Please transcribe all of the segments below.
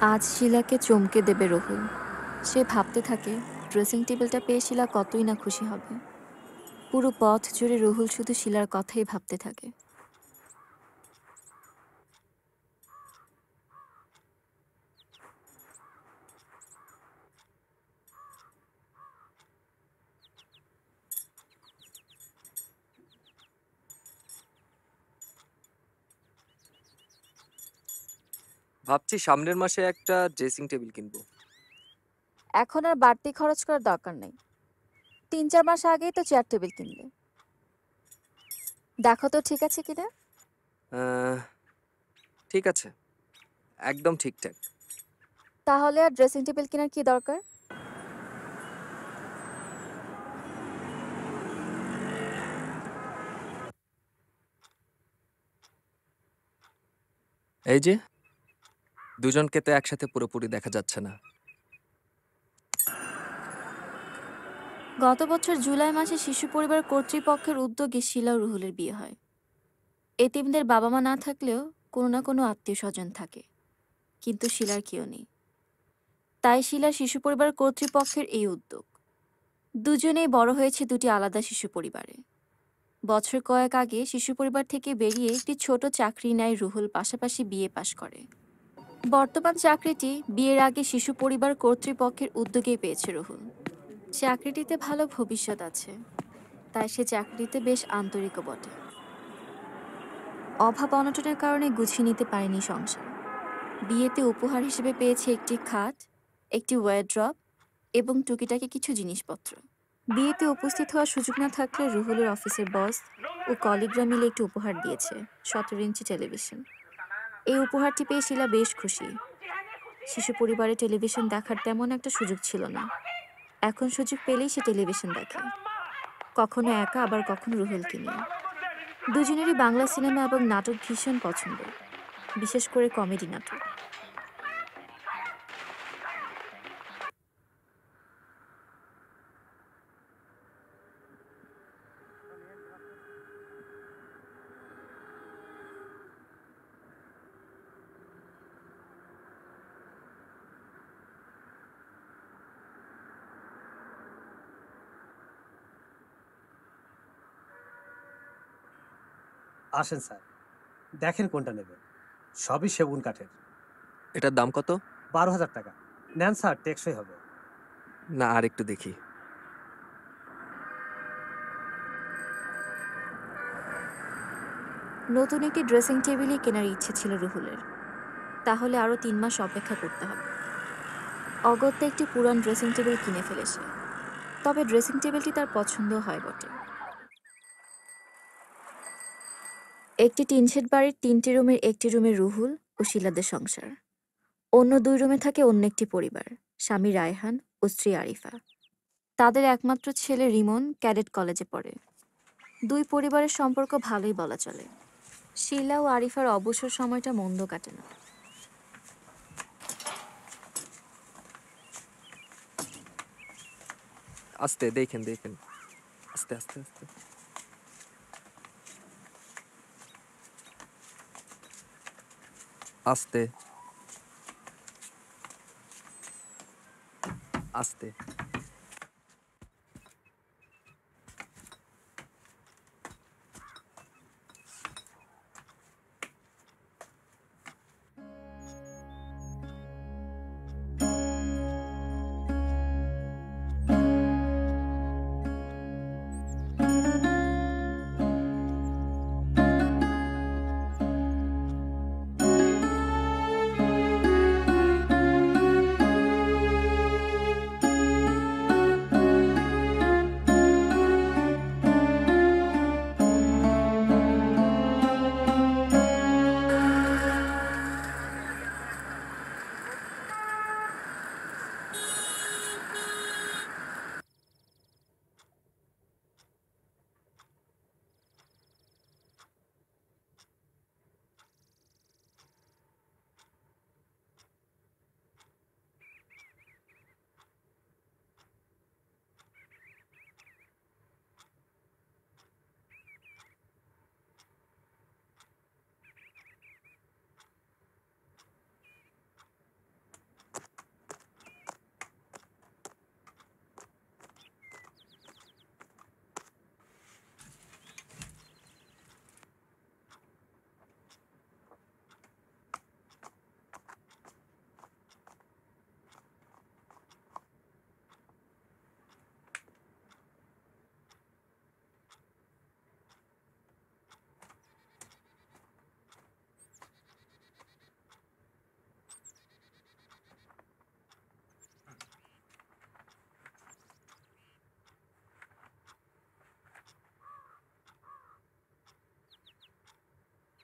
আজ শিলাকে চমকে দেবে রহুল। সে ভাবতে থাকে ড্রেসিং টেবিলটা পেয়ে শিলা কতই না খুশি হবে। পুরো পথ জুড়ে রহুল শুধু শিলার কথাই ভাবতে থাকে। ভাবছি সামনের মাসে একটা ড্রেসিং টেবিল কিনবো। এখন আর বাড়তি খরচ করার দরকার নেই। ৩-৪ মাস আগেই তো চেয়ার টেবিল কিনলে। দেখো তো ঠিক আছে কিনা। আহ, ঠিক আছে, একদম ঠিকঠাক। তাহলে আর ড্রেসিং টেবিল কেনার কি দরকার? এই যে, দুজনকে তো একসাথে পুরোপুরি দেখা যাচ্ছে না। গত বছর জুলাই মাসে শিশু পরিবার কর্তৃপক্ষের উদ্যোগে শিলা ও রুহুলের বিয়ে হয়। এতিমদের বাবা মা না থাকলেও কোনো না কোনো আত্মীয় স্বজন থাকে, কিন্তু শিলার কেউ নেই। তাই শিলা শিশু পরিবার কর্তৃপক্ষের এই উদ্যোগ। দুজনেই বড় হয়েছে দুটি আলাদা শিশু পরিবারে। বছর কয়েক আগে শিশু পরিবার থেকে বেরিয়ে একটি ছোট চাকরি নেয় রুহুল, পাশাপাশি বিএ পাশ করে। বর্তমান চাকরিটি বিয়ের আগে শিশু পরিবার কর্তৃপক্ষের উদ্যোগেই পেয়েছে রুহুল। চাকরিটিতে ভালো ভবিষ্যৎ আছে, তাই সে চাকরিতে বেশ আন্তরিকও বটে। অভাব অনটনের কারণে গুছিয়ে নিতে পারেনি সংসার। বিয়েতে উপহার হিসেবে পেয়েছে একটি খাট, একটি ওয়ারড্রব এবং টুকিটাকি কিছু জিনিসপত্র। বিয়েতে উপস্থিত হওয়ার সুযোগ না থাকলে রুহুলের অফিসের বস ও কলিগরা মিলে একটি উপহার দিয়েছে, 17 ইঞ্চি টেলিভিশন। এই উপহারটি পেয়ে শিলা বেশ খুশি। শিশু পরিবারে টেলিভিশন দেখার তেমন একটা সুযোগ ছিল না। এখন সুযোগ পেলেই সে টেলিভিশন দেখে, কখনো একা, আবার কখনো রুহুলকে নিয়ে। দুজনেরই বাংলা সিনেমা এবং নাটক ভীষণ পছন্দ, বিশেষ করে কমেডি নাটক। আসেন স্যার, দেখেন কোনটা নেবেন। সবই সেগুন কাঠের। এটার দাম কত? 12,000 টাকা। নেন স্যার, টেকসই হবে। না, আর একটু দেখি। নতুন একটি ড্রেসিং টেবিলই কেনার ইচ্ছে ছিল রুহুলের, তাহলে আরও 3 মাস অপেক্ষা করতে হবে। অগত্যা একটি পুরান ড্রেসিং টেবিল কিনে ফেলেছে, তবে ড্রেসিং টেবিলটি তার পছন্দ হয় বটে। একটি টিনশেড বাড়ির 3টি রুমের একটি রুমে রুহুল ও শিলাদের সংসার। অন্য 2 রুমে থাকে অন্য একটি পরিবার, স্বামী রায়হান ও স্ত্রী আরিফা। তাদের একমাত্র ছেলে রিমন ক্যাডেট কলেজে পড়ে। 2 পরিবারের সম্পর্ক ভালোই বলা চলে। শিলা ও আরিফার অবসর সময়টা মন্দ কাটে না। আস্তে দেখেন দেখেন, আস্তে আস্তে আস্তে আস্তে আস্তে।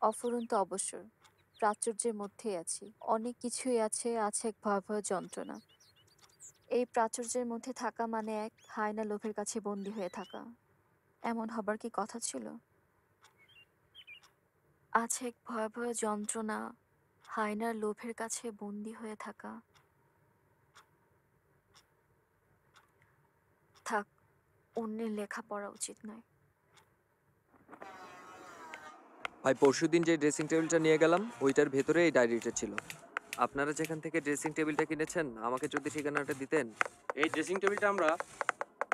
অফুরন্ত অবসর, প্রাচুর্যের মধ্যেই আছি। অনেক কিছুই আছে, আছে এক ভয়াবহ যন্ত্রণা। এই প্রাচুর্যের মধ্যে থাকা মানে এক হায়না লোভের কাছে বন্দী হয়ে থাকা। এমন হবার কি কথা ছিল? আছে এক ভয়াবহ যন্ত্রণা, হায়নার লোভের কাছে বন্দী হয়ে থাকা। থাক, অন্যের লেখা পড়া উচিত নয়। ভাই পরশুদিন যে ড্রেসিং টেবিলটা নিয়ে গেলাম ওইটার ভেতরে এই ডায়েরিটা ছিল। আপনারা যেখান থেকে ড্রেসিং টেবিলটা কিনেছেন আমাকে যদি ঠিকানাটা দিতেন। এই ড্রেসিং টেবিলটা আমরা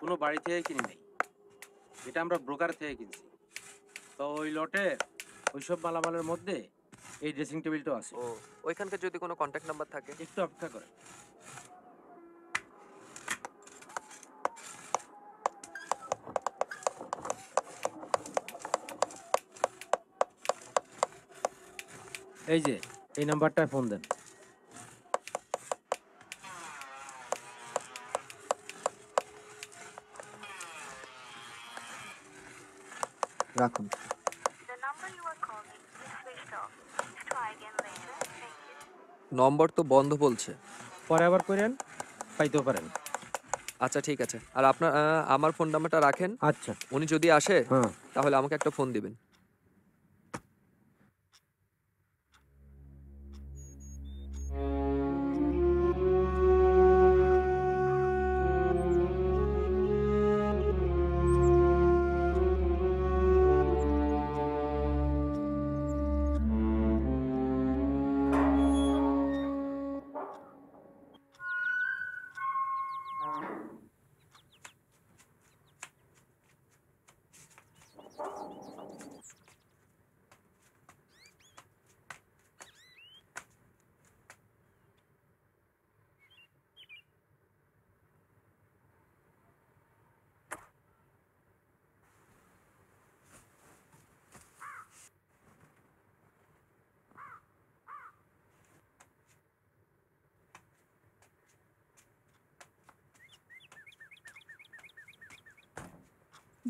কোনো বাড়ি থেকে কিনি নাই, এটা আমরা ব্রোকার থেকে কিনছি। তো ওই লটে ওইসব মালামালের মধ্যে এই ড্রেসিং টেবিলটাও আছে। ও, ওইখানকার যদি কোনো কন্ট্যাক্ট নাম্বার থাকে। একটু অপেক্ষা করে। এই যে এই নাম্বারটায় ফোন দেন। রাখুন। The number you are calling is switched off. Please try again later. Thank you. নম্বর তো বন্ধ বলছে। পরে আবার করেন, পাইতেও পারেন। আচ্ছা ঠিক আছে, আর আপনার আমার ফোন নাম্বারটা রাখেন। আচ্ছা। উনি যদি আসে হ্যাঁ। তাহলে আমাকে একটা ফোন দিবেন।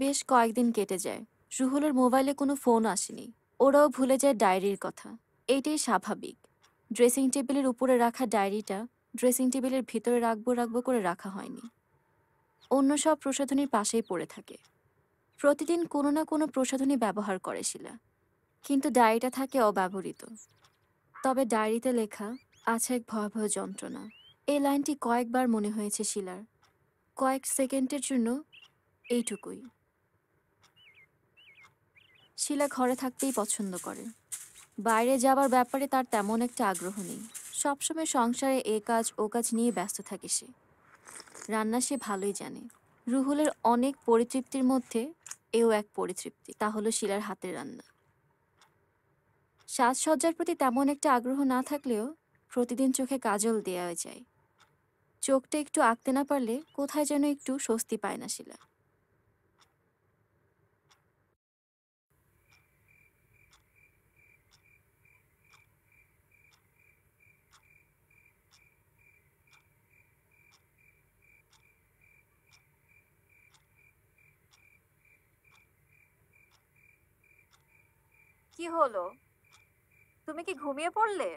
বেশ কয়েকদিন কেটে যায়। রুহুলের মোবাইলে কোনো ফোন আসেনি। ওরাও ভুলে যায় ডায়েরির কথা। এইটাই স্বাভাবিক। ড্রেসিং টেবিলের উপরে রাখা ডায়েরিটা ড্রেসিং টেবিলের ভিতরে রাখবো রাখবো করে রাখা হয়নি। অন্য সব প্রসাধনীর পাশেই পড়ে থাকে। প্রতিদিন কোনো না কোনো প্রসাধনী ব্যবহার করে শিলা, কিন্তু ডায়েরিটা থাকে অব্যবহৃত। তবে ডায়েরিতে লেখা আছে এক ভয়াবহ যন্ত্রণা। এই লাইনটি কয়েকবার মনে হয়েছে শিলার। কয়েক সেকেন্ডের জন্য এইটুকুই। শিলা ঘরে থাকতেই পছন্দ করে। বাইরে যাবার ব্যাপারে তার তেমন একটা আগ্রহ নেই। সবসময় সংসারে এ কাজ ও কাজ নিয়ে ব্যস্ত থাকে সে। রান্না সে ভালোই জানে। রুহুলের অনেক পরিতৃপ্তির মধ্যে এও এক পরিতৃপ্তি, তা হলো শিলার হাতের রান্না। সাজসজ্জার প্রতি তেমন একটা আগ্রহ না থাকলেও প্রতিদিন চোখে কাজল দেয়া যায়। চোখটা একটু আঁকতে না পারলে কোথায় যেন একটু স্বস্তি পায় না শিলা। কি হলো? তুমি কি ঘুমিয়ে পড়লে?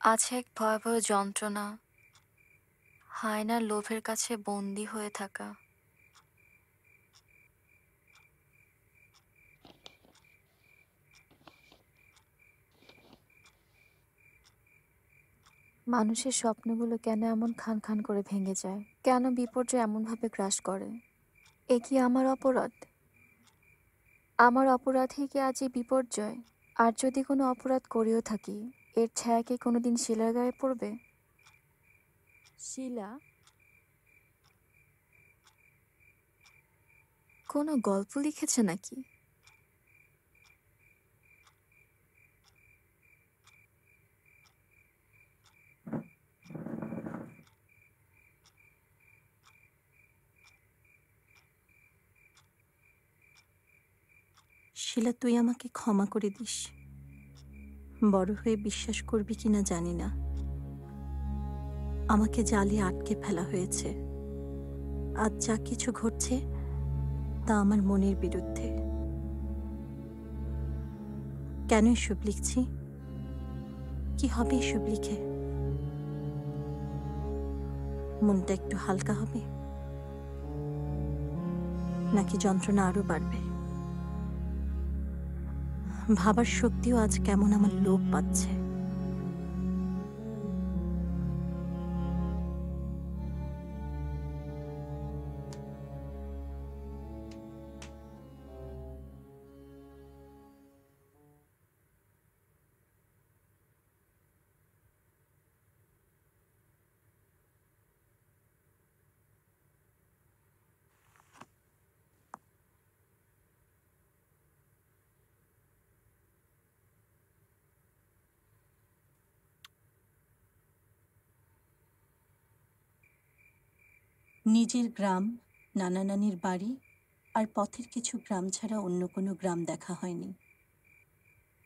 আছে এক ভয়াবহ যন্ত্রণা, হায়নার লোভের কাছে বন্দী হয়ে থাকা। মানুষের স্বপ্নগুলো কেন এমন খান খান করে ভেঙে যায়? কেন বিপর্যয় এমনভাবে গ্রাস করে? এ কি আমার অপরাধ? আমার অপরাধেই কি আজ এই বিপর্যয়? আর যদি কোনো অপরাধ করেও থাকি, এর ছায়া কি কোনোদিন শিলার গায়ে পড়বে? শিলা কোনো গল্প লিখেছে নাকি? শিলা, তুই আমাকে ক্ষমা করে দিস। বড় হয়ে বিশ্বাস করবি কিনা জানি না, আমাকে জালে আটকে ফেলা হয়েছে। আজ যা কিছু ঘটছে তা আমার মনের বিরুদ্ধে। কেন এসব লিখছি? কি হবে এসব লিখে? মনটা একটু হালকা হবে, নাকি যন্ত্রণা আরো বাড়বে? ভাবার শক্তিও আজ কেমন আমার লোপ পাচ্ছে। নিজের গ্রাম, নানা নানির বাড়ি আর পথের কিছু গ্রাম ছাড়া অন্য কোনো গ্রাম দেখা হয়নি।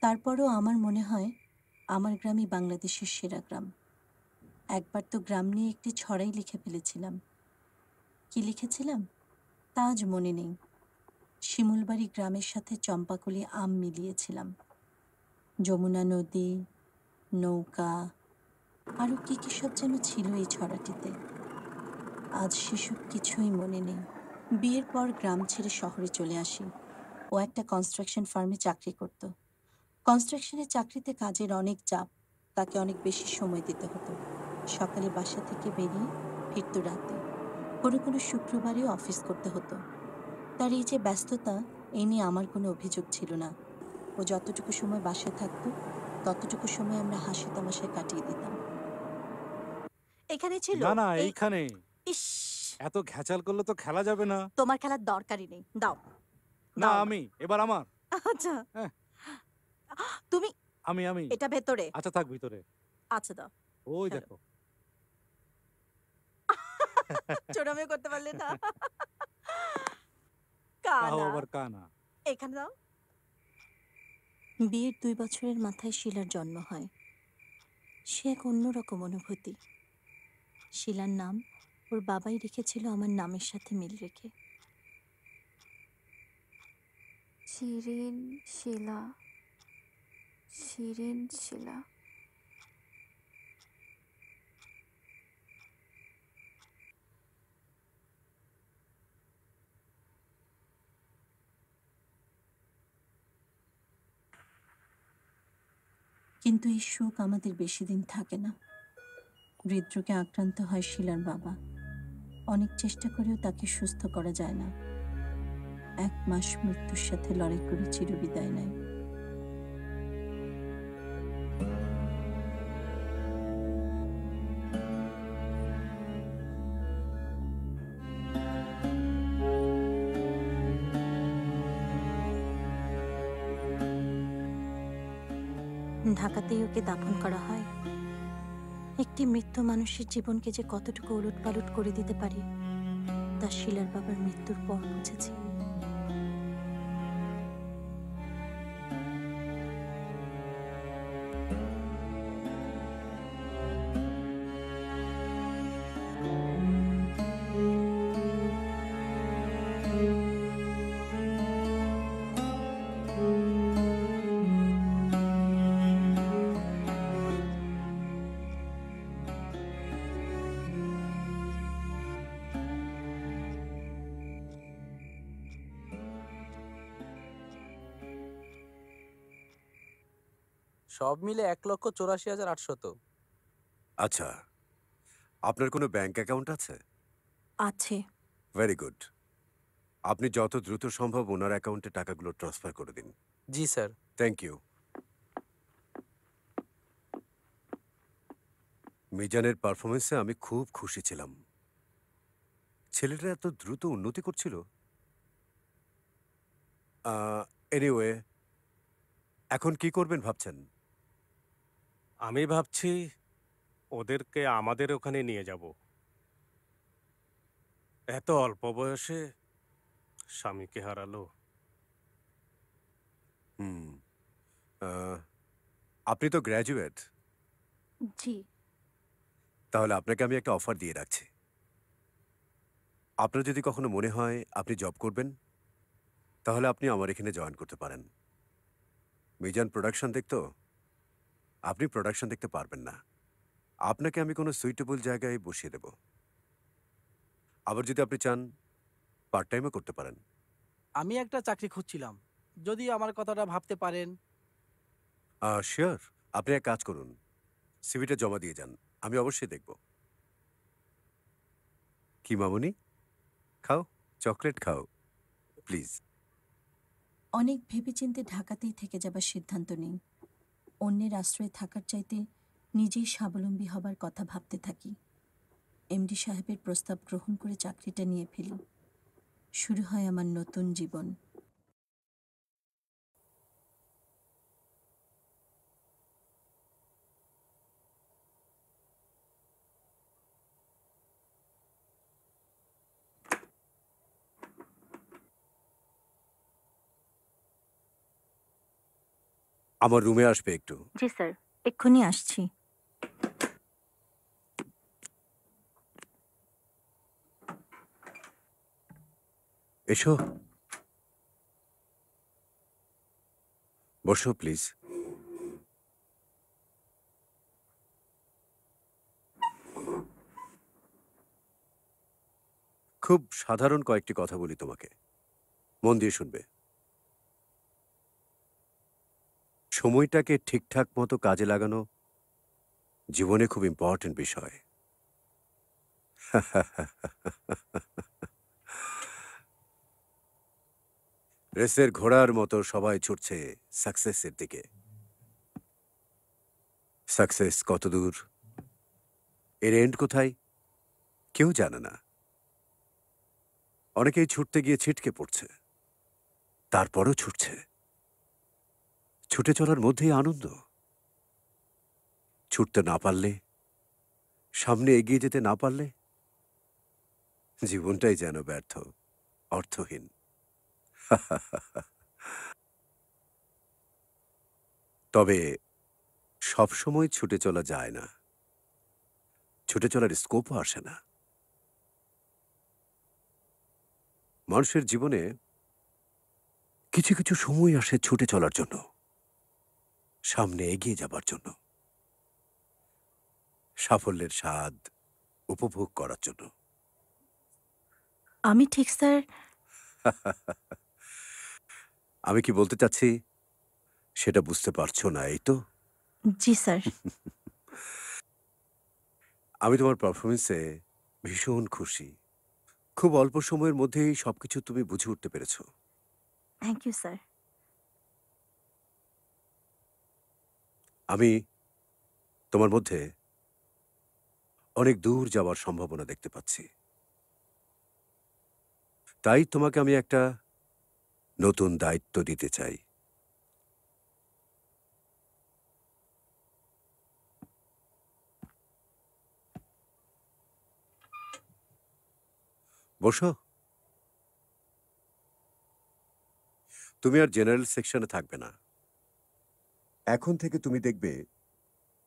তারপরও আমার মনে হয় আমার গ্রামই বাংলাদেশের সেরা গ্রাম। একবার তো গ্রাম নিয়ে একটি ছড়াই লিখে ফেলেছিলাম। কি লিখেছিলাম তা আজ মনে নেই। শিমুলবাড়ি গ্রামের সাথে চম্পাকলি আম মিলিয়েছিলাম। যমুনা নদী, নৌকা, আরও কি কি সব যেন ছিল এই ছড়াটিতে। আজ সেসব কিছুই মনে নেই। বিয়ের পর গ্রাম ছেড়ে শহরে চলে আসি। ও একটা কনস্ট্রাকশন ফার্মে চাকরি করত। কনস্ট্রাকশনের চাকরিতে কাজের অনেক চাপ, তাকে অনেক বেশি সময় দিতে হতো। সকালে বাসা থেকে বেরিয়ে ফিরত রাতে। কোনো কোনো শুক্রবারেও অফিস করতে হতো। তার এই যে ব্যস্ততা, এই নিয়ে আমার কোনো অভিযোগ ছিল না। ও যতটুকু সময় বাসায় থাকতো ততটুকু সময় আমরা হাসি তামাশায় কাটিয়ে দিতাম। এখানে ছিল না না, এই এইখানে ইস, এত ঘ্যাচাল করলে তো খেলা যাবে না। তোমার খেলার দরকারই নেই, দাও। না, দাও না। আমি এবার আমার। আচ্ছা, হ্যাঁ। তুমি আমি এটা ভেতরে। আচ্ছা, থাক ভিতরে। আচ্ছা, দাও। ওই হ্যালো। দেখো। চোরামি করতে পারলে না। তাও কানা, আবার কানা। এখানে দাও। বিয়ের 2 বছরের মাথায় শিলার জন্ম হয়। সে এক অন্যরকম অনুভূতি। শিলার নাম ওর বাবাই রেখেছিল আমার নামের সাথে মিল রেখে। শিরিন শিলা, শিরিন শিলা। কিন্তু এই সুখ আমাদের বেশি দিন থাকে না। হৃদরোগে আক্রান্ত হয় শিলার বাবা। অনেক চেষ্টা করেও তাকে সুস্থ করা যায় না। 1 মাস মৃত্যুর সাথে লড়াই করে চিরবিদায় নেয়। ঢাকাতেই ওকে দাফন করা হয়। একটি মৃত্যু মানুষের জীবনকে যে কতটুকু ওলটপালট করে দিতে পারে তা শিলার বাবার মৃত্যুর পর বুঝেছি। সব মিলে 1,84,800। আচ্ছা, আপনার কোনো ব্যাংক অ্যাকাউন্ট আছে? আছে। Very good. আপনি যত দ্রুত সম্ভব ওনার অ্যাকাউন্টে টাকাগুলো ট্রান্সফার করে দিন। জি স্যার। Thank you. মিজানের পারফরমেন্সে আমি খুব খুশি ছিলাম। ছেলেটা এত দ্রুত উন্নতি করছিল। এনিওয়ে, এখন কি করবেন ভাবছেন? আমি ভাবছি ওদেরকে আমাদের ওখানে নিয়ে যাব। এত অল্প বয়সে স্বামীকে হারালো। হুম। আহ, আপনি তো গ্র্যাজুয়েট, জি। তাহলে আপনাকে আমি একটা অফার দিয়ে রাখছি। আপনার যদি কখনো মনে হয় আপনি জব করবেন, তাহলে আপনি আমার এখানে জয়েন করতে পারেন। মিজান প্রোডাকশন দেখতো, আপনি প্রোডাকশন দেখতে পারবেন না। আপনাকে আমি কোনো সুইটেবল জায়গায় বসিয়ে দেব। আবার যদি আপনি চান পার্ট টাইমও করতে পারেন। আমি একটা চাকরি খুঁজছিলাম, যদি আমার কথাটা ভাবতে পারেন। শিওর, আপনি এক কাজ করুন, সিভিটা জমা দিয়ে যান, আমি অবশ্যই দেখব। কি মামুনি, খাও, চকলেট খাও প্লিজ। অনেক ভেবেচিন্তে ঢাকাতেই থেকে যাবার সিদ্ধান্ত নেই। অন্যের আশ্রয়ে থাকার চাইতে নিজেই স্বাবলম্বী হবার কথা ভাবতে থাকি। এমডি সাহেবের প্রস্তাব গ্রহণ করে চাকরিটা নিয়ে ফেলি। শুরু হয় আমার নতুন জীবন। আমার রুমে আসবে একটু। জি স্যার, এক্ষুনি আসছি। এসো, বসো প্লিজ। খুব সাধারণ কয়েকটি কথা বলি তোমাকে, মন দিয়ে শুনবে। সময়টাকে ঠিকঠাক মতো কাজে লাগানো জীবনে খুব ইম্পর্টেন্ট বিষয়। রেসের ঘোড়ার মতো সবাই ছুটছে সাকসেসের দিকে। সাকসেস কত দূর, এর এন্ড কোথায়, কেউ জানে না। অনেকেই ছুটতে গিয়ে ছিটকে পড়ছে, তারপরও ছুটছে। ছুটে চলার মধ্যেই আনন্দ। ছুটতে না পারলে, সামনে এগিয়ে যেতে না পারলে, জীবনটাই যেন ব্যর্থ, অর্থহীন। তবে সবসময় ছুটে চলা যায় না, ছুটে চলার স্কোপও আসে না। মানুষের জীবনে কিছু কিছু সময় আসে ছুটে চলার জন্য, সামনে এগিয়ে যাবার জন্য, সাফল্যের স্বাদ উপভোগ করার জন্য। আমি ঠিক স্যার। আমি কি বলতে চাচ্ছি সেটা বুঝতে পারছো না, এই তো? জি স্যার। আমি তোমার পারফরমেন্সে ভীষণ খুশি। খুব অল্প সময়ের মধ্যেই সবকিছু তুমি বুঝে উঠতে পেরেছো। Thank you sir. আমি তোমার মধ্যে অনেক দূর যাওয়ার সম্ভাবনা দেখতে পাচ্ছি। তাই তোমাকে আমি একটা নতুন দায়িত্ব দিতে চাই। বসো। তুমি আর জেনারেল সেকশনে থাকবে না, এখন থেকে তুমি দেখবে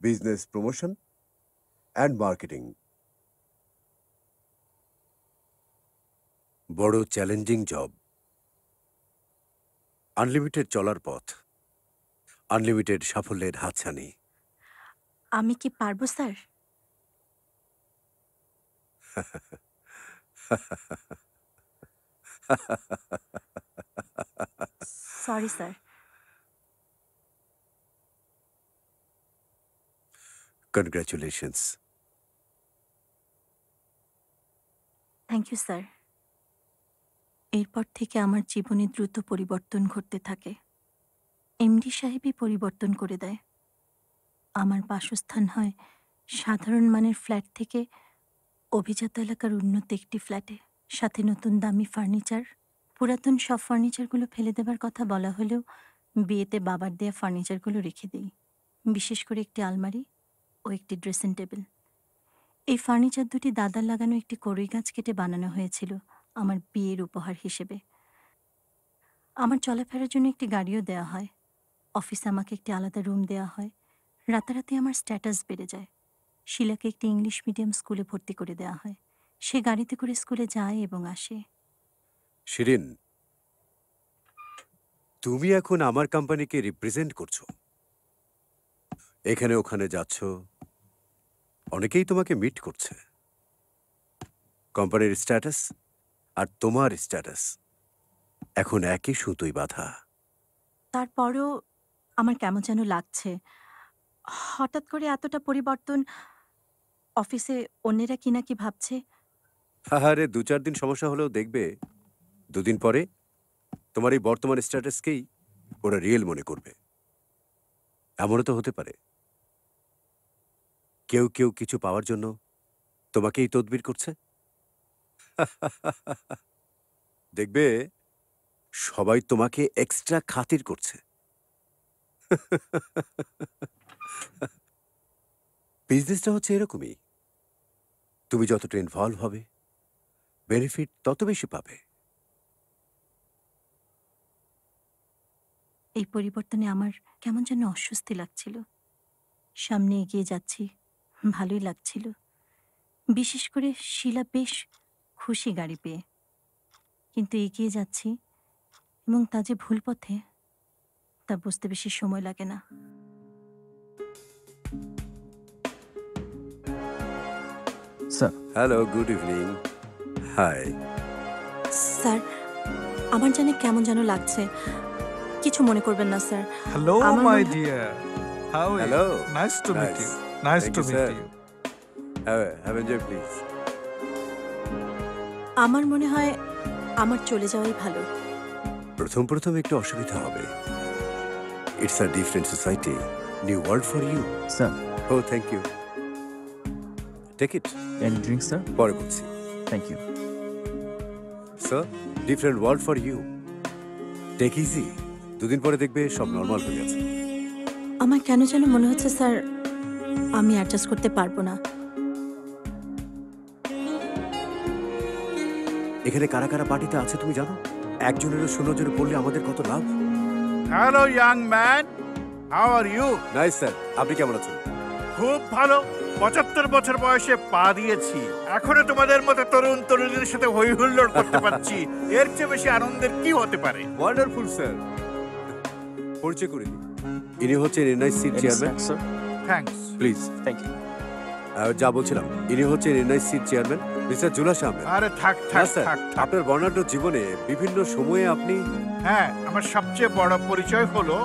বিজনেস প্রমোশন অ্যান্ড মার্কেটিং। বড় চ্যালেঞ্জিং জব, আনলিমিটেড চলার পথ, আনলিমিটেড সাফল্যের হাতছানি। আমি কি পারবো sir? Sorry sir. Congratulations. Thank you sir. এরপর থেকে আমার জীবনে দ্রুত পরিবর্তন ঘটতে থাকে। এমডি সাহেবই পরিবর্তন করে দেয়। আমার বাসস্থান হয় সাধারণ মানের ফ্ল্যাট থেকে অভিজাত এলাকার উন্নত একটি ফ্ল্যাটে, সাথে নতুন দামি ফার্নিচার। পুরাতন সব ফার্নিচারগুলো ফেলে দেবার কথা বলা হলেও বিয়েতে বাবার দেয়া ফার্নিচারগুলো রেখে দেই, বিশেষ করে একটি আলমারি ও একটি ড্রেসিং টেবিল। এই ফার্নিচার দুটি দাদার লাগানো একটি কড়ই গাছ কেটে বানানো হয়েছিল আমার বিয়ের উপহার হিসেবে। আমার চলাফেরার জন্য একটি গাড়িও দেওয়া হয়। অফিসে আমাকে একটি আলাদা রুম দেওয়া হয়। রাতারাতি আমার স্ট্যাটাস বেড়ে যায়। শিলাকে একটি ইংলিশ মিডিয়াম স্কুলে ভর্তি করে দেওয়া হয়। সে গাড়িতে করে স্কুলে যায় এবং আসে। শিরিন, তুমি এখন আমার কোম্পানিকে রিপ্রেজেন্ট করছো। এখানে ওখানে যাচ্ছ, অনেকেই তোমাকে মিট করছে। কোম্পানির স্ট্যাটাস আর তোমার স্ট্যাটাস এখন একই সুতোয় বাঁধা। তারপরও আমার কেমন যেন লাগছে। হঠাৎ করে এতটা পরিবর্তন, অফিসে অন্যেরা কি না কি ভাবছে। আরে 2-4 দিন সমস্যা হলেও দেখবে 2 দিন পরে তোমার এই বর্তমান স্ট্যাটাসকেই ওরা রিয়েল মনে করবে। এমনও তো হতে পারে কেউ কেউ কিছু পাওয়ার জন্য তোমাকেই তদবির করছে। দেখবে সবাই তোমাকে এক্সট্রা খাতির করছে। বিজনেসটা হচ্ছে এরকমই, তুমি যতটা ইনভলভ হবে বেনিফিট তত বেশি পাবে। এই পরিবর্তনে আমার কেমন যেন অস্বস্তি লাগছিল। সামনে এগিয়ে যাচ্ছি, ভালোই লাগছিল। বিশেষ করে শিলা বেশ খুশি গাড়ি পেয়ে। কিন্তু এগিয়ে যাচ্ছি এবং তা যে ভুল পথে তা বুঝতে বেশি সময় লাগে না। Sir, hello, good evening. Hi. Sir, আমার জানি কেমন যেন লাগছে। কিছু মনে করবেন না স্যার। হ্যালো আমার মাই মনে হয়- dear, how are hello. You? Nice to meet Nice. You. Nice Thank to you, meet sir. You. Have enjoy please. আমার মনে হয় আমার চলে যাওয়াই ভালো। প্রথম প্রথম একটু অসুবিধা হবে। It's a different society, new world for you. Sir, ও thank you. Take it. Any drink sir? পরে বলছি। Thank you. Sir, different world for you. Take easy. 2 দিন পরে দেখবে সব নর্মাল হয়ে গেছে। আমার কেন যেন মনে হচ্ছে স্যার আমি অ্যাডজাস্ট করতে পারবো না। এখানে কারা কারা পার্টিতে আছে তুমি জানো? একজনেরও সুনজরে পড়লে আমাদের কত লাভ। Hello young man, how are you? Nice sir, আপনি কেমন আছেন? খুব ভালো। 75 বছর বয়সে পা দিয়েছি, এখনো তোমাদের মতো তরুণ তরুণীদের সাথে হই হুল্লোড় করতে পারছি। এর চেয়ে বেশি আনন্দের কি হতে পারে? Wonderful sir. পরিচয় করে দিই, ইনি হচ্ছেন এনআইসির chairman. Sir? Thanks. Please. Thank you. যা বলছিলাম, ইনি হচ্ছেন এনআইসির চেয়ারম্যান মিস্টার জুলাস আহমেদ। আরে থাক হ্যাঁ থাক স্যার, থাক থাক। আপনার বর্ণাঢ্য জীবনে বিভিন্ন সময়ে আপনি হ্যাঁ, আমার সবচেয়ে বড় পরিচয় হলো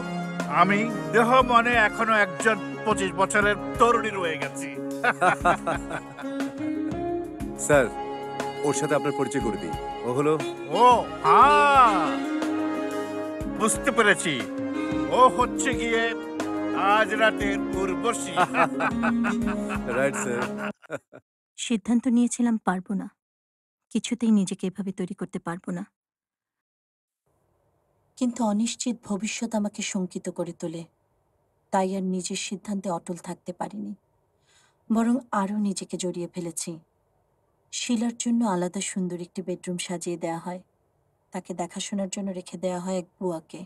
আমি দেহ মনে এখনো একজন 25 বছরের তরুণী রয়ে গেছি। স্যার, ওর সাথে আপনার পরিচয় করে দিই। ও হলো ও হ্যাঁ, বুঝতে পেরেছি। ও হচ্ছে গিয়ে আজ রাতের উর্বশী। Right sir. সিদ্ধান্ত নিয়েছিলাম পারবো না, কিছুতেই নিজেকে এভাবে তৈরি করতে পারবো না। কিন্তু অনিশ্চিত ভবিষ্যৎ আমাকে শঙ্কিত করে তোলে। তাই আর নিজের সিদ্ধান্তে অটল থাকতে পারিনি, বরং আরও নিজেকে জড়িয়ে ফেলেছি। শিলার জন্য আলাদা সুন্দর একটি বেডরুম সাজিয়ে দেওয়া হয়। তাকে দেখাশোনার জন্য রেখে দেওয়া হয় এক বুয়াকে।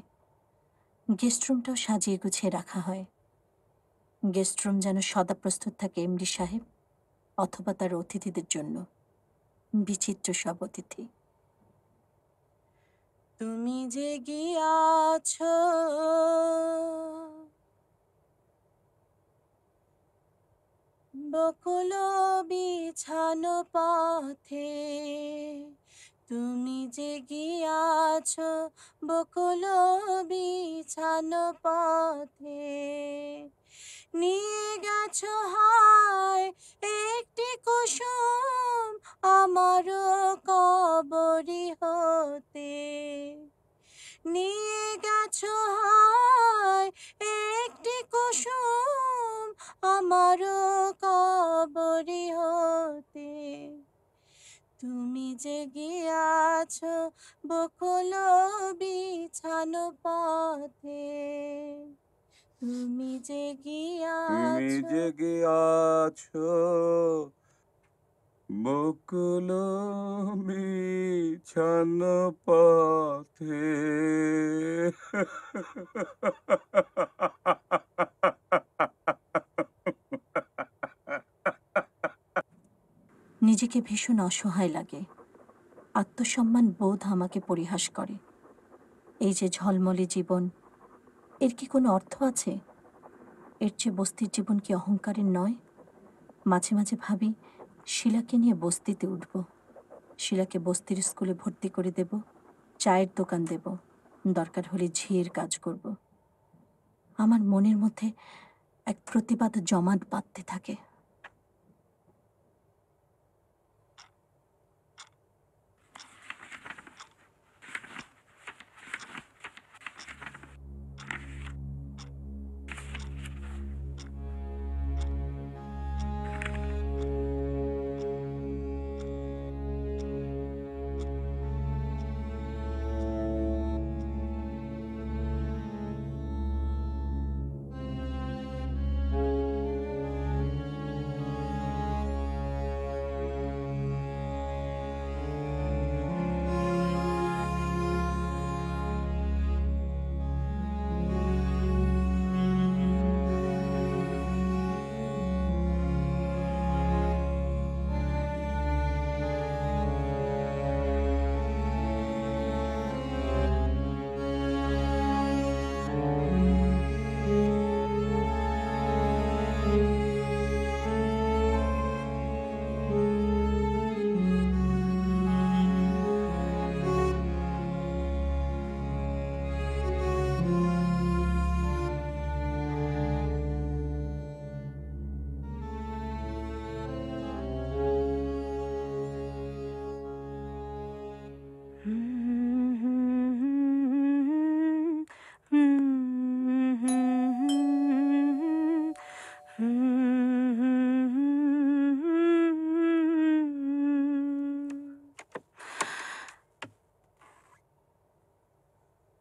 গেস্ট রুমটাও সাজিয়ে গুছিয়ে রাখা হয়। গেস্ট রুম যেন সদা প্রস্তুত থাকে এমডি সাহেব অথবা তার অতিথিদের জন্য। বিচিত্র সব অতিথি। তুমি যে গিয়াছ বকুল বিছানো পথে, তুমি যে গিয়াছ বকুল বিছানো পথে, নিয়ে গেছ হায় একটি কুসুম আমার কবরি হতে, নিয়ে গেছ হায় একটি কুসুম আমার কবরি হতে, তুমি যে গিয়াছ বকুল বিছানো পথে, তুমি যে গিয়াছ। গিয়াছো বকুল মিছান পথে নিজেকে ভীষণ অসহায় লাগে। আত্মসম্মান বোধ আমাকে পরিহাস করে। এই যে ঝলমলে জীবন, এর কি কোনো অর্থ আছে? এর চেয়ে বস্তির জীবন কি অহংকারের নয়? মাঝে মাঝে ভাবি শিলাকে নিয়ে বস্তিতে উঠব, শিলাকে বস্তির স্কুলে ভর্তি করে দেব, চায়ের দোকান দেব, দরকার হলে ঝিয়ের কাজ করব। আমার মনের মধ্যে এক প্রতিবাদ জমাট বাঁধতে থাকে।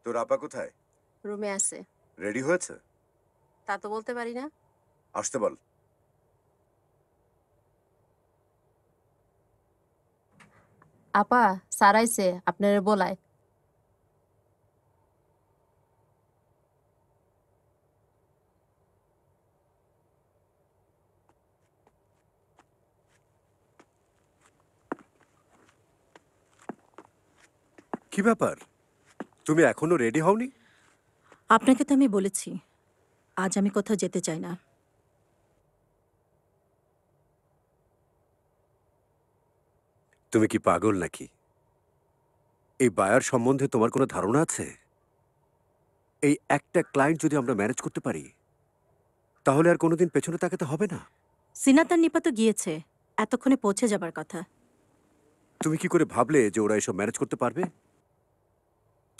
তোর আপা কোথায়? রুমে আছে। রেডি হয়েছে? তা তো বলতে পারি না। আসতে বল। আপা সারাইছে আপনারে বলায়। কি ব্যাপার, তুমি এখনো রেডি হওনি? আপনাকে তো আমি বলেছি আজ আমি কোথাও যেতে চাই না। তুমি কি পাগল নাকি? এই বায়ার সম্বন্ধে তোমার কোনো ধারণা আছে? এই একটা ক্লায়েন্ট যদি আমরা ম্যানেজ করতে পারি তাহলে আর কোনোদিন পেছনে তাকাতে হবে না। সিনাতার নিপা তো গিয়েছে, এতক্ষণে পৌঁছে যাবার কথা। তুমি কি করে ভাবলে যে ওরা এসব ম্যানেজ করতে পারবে?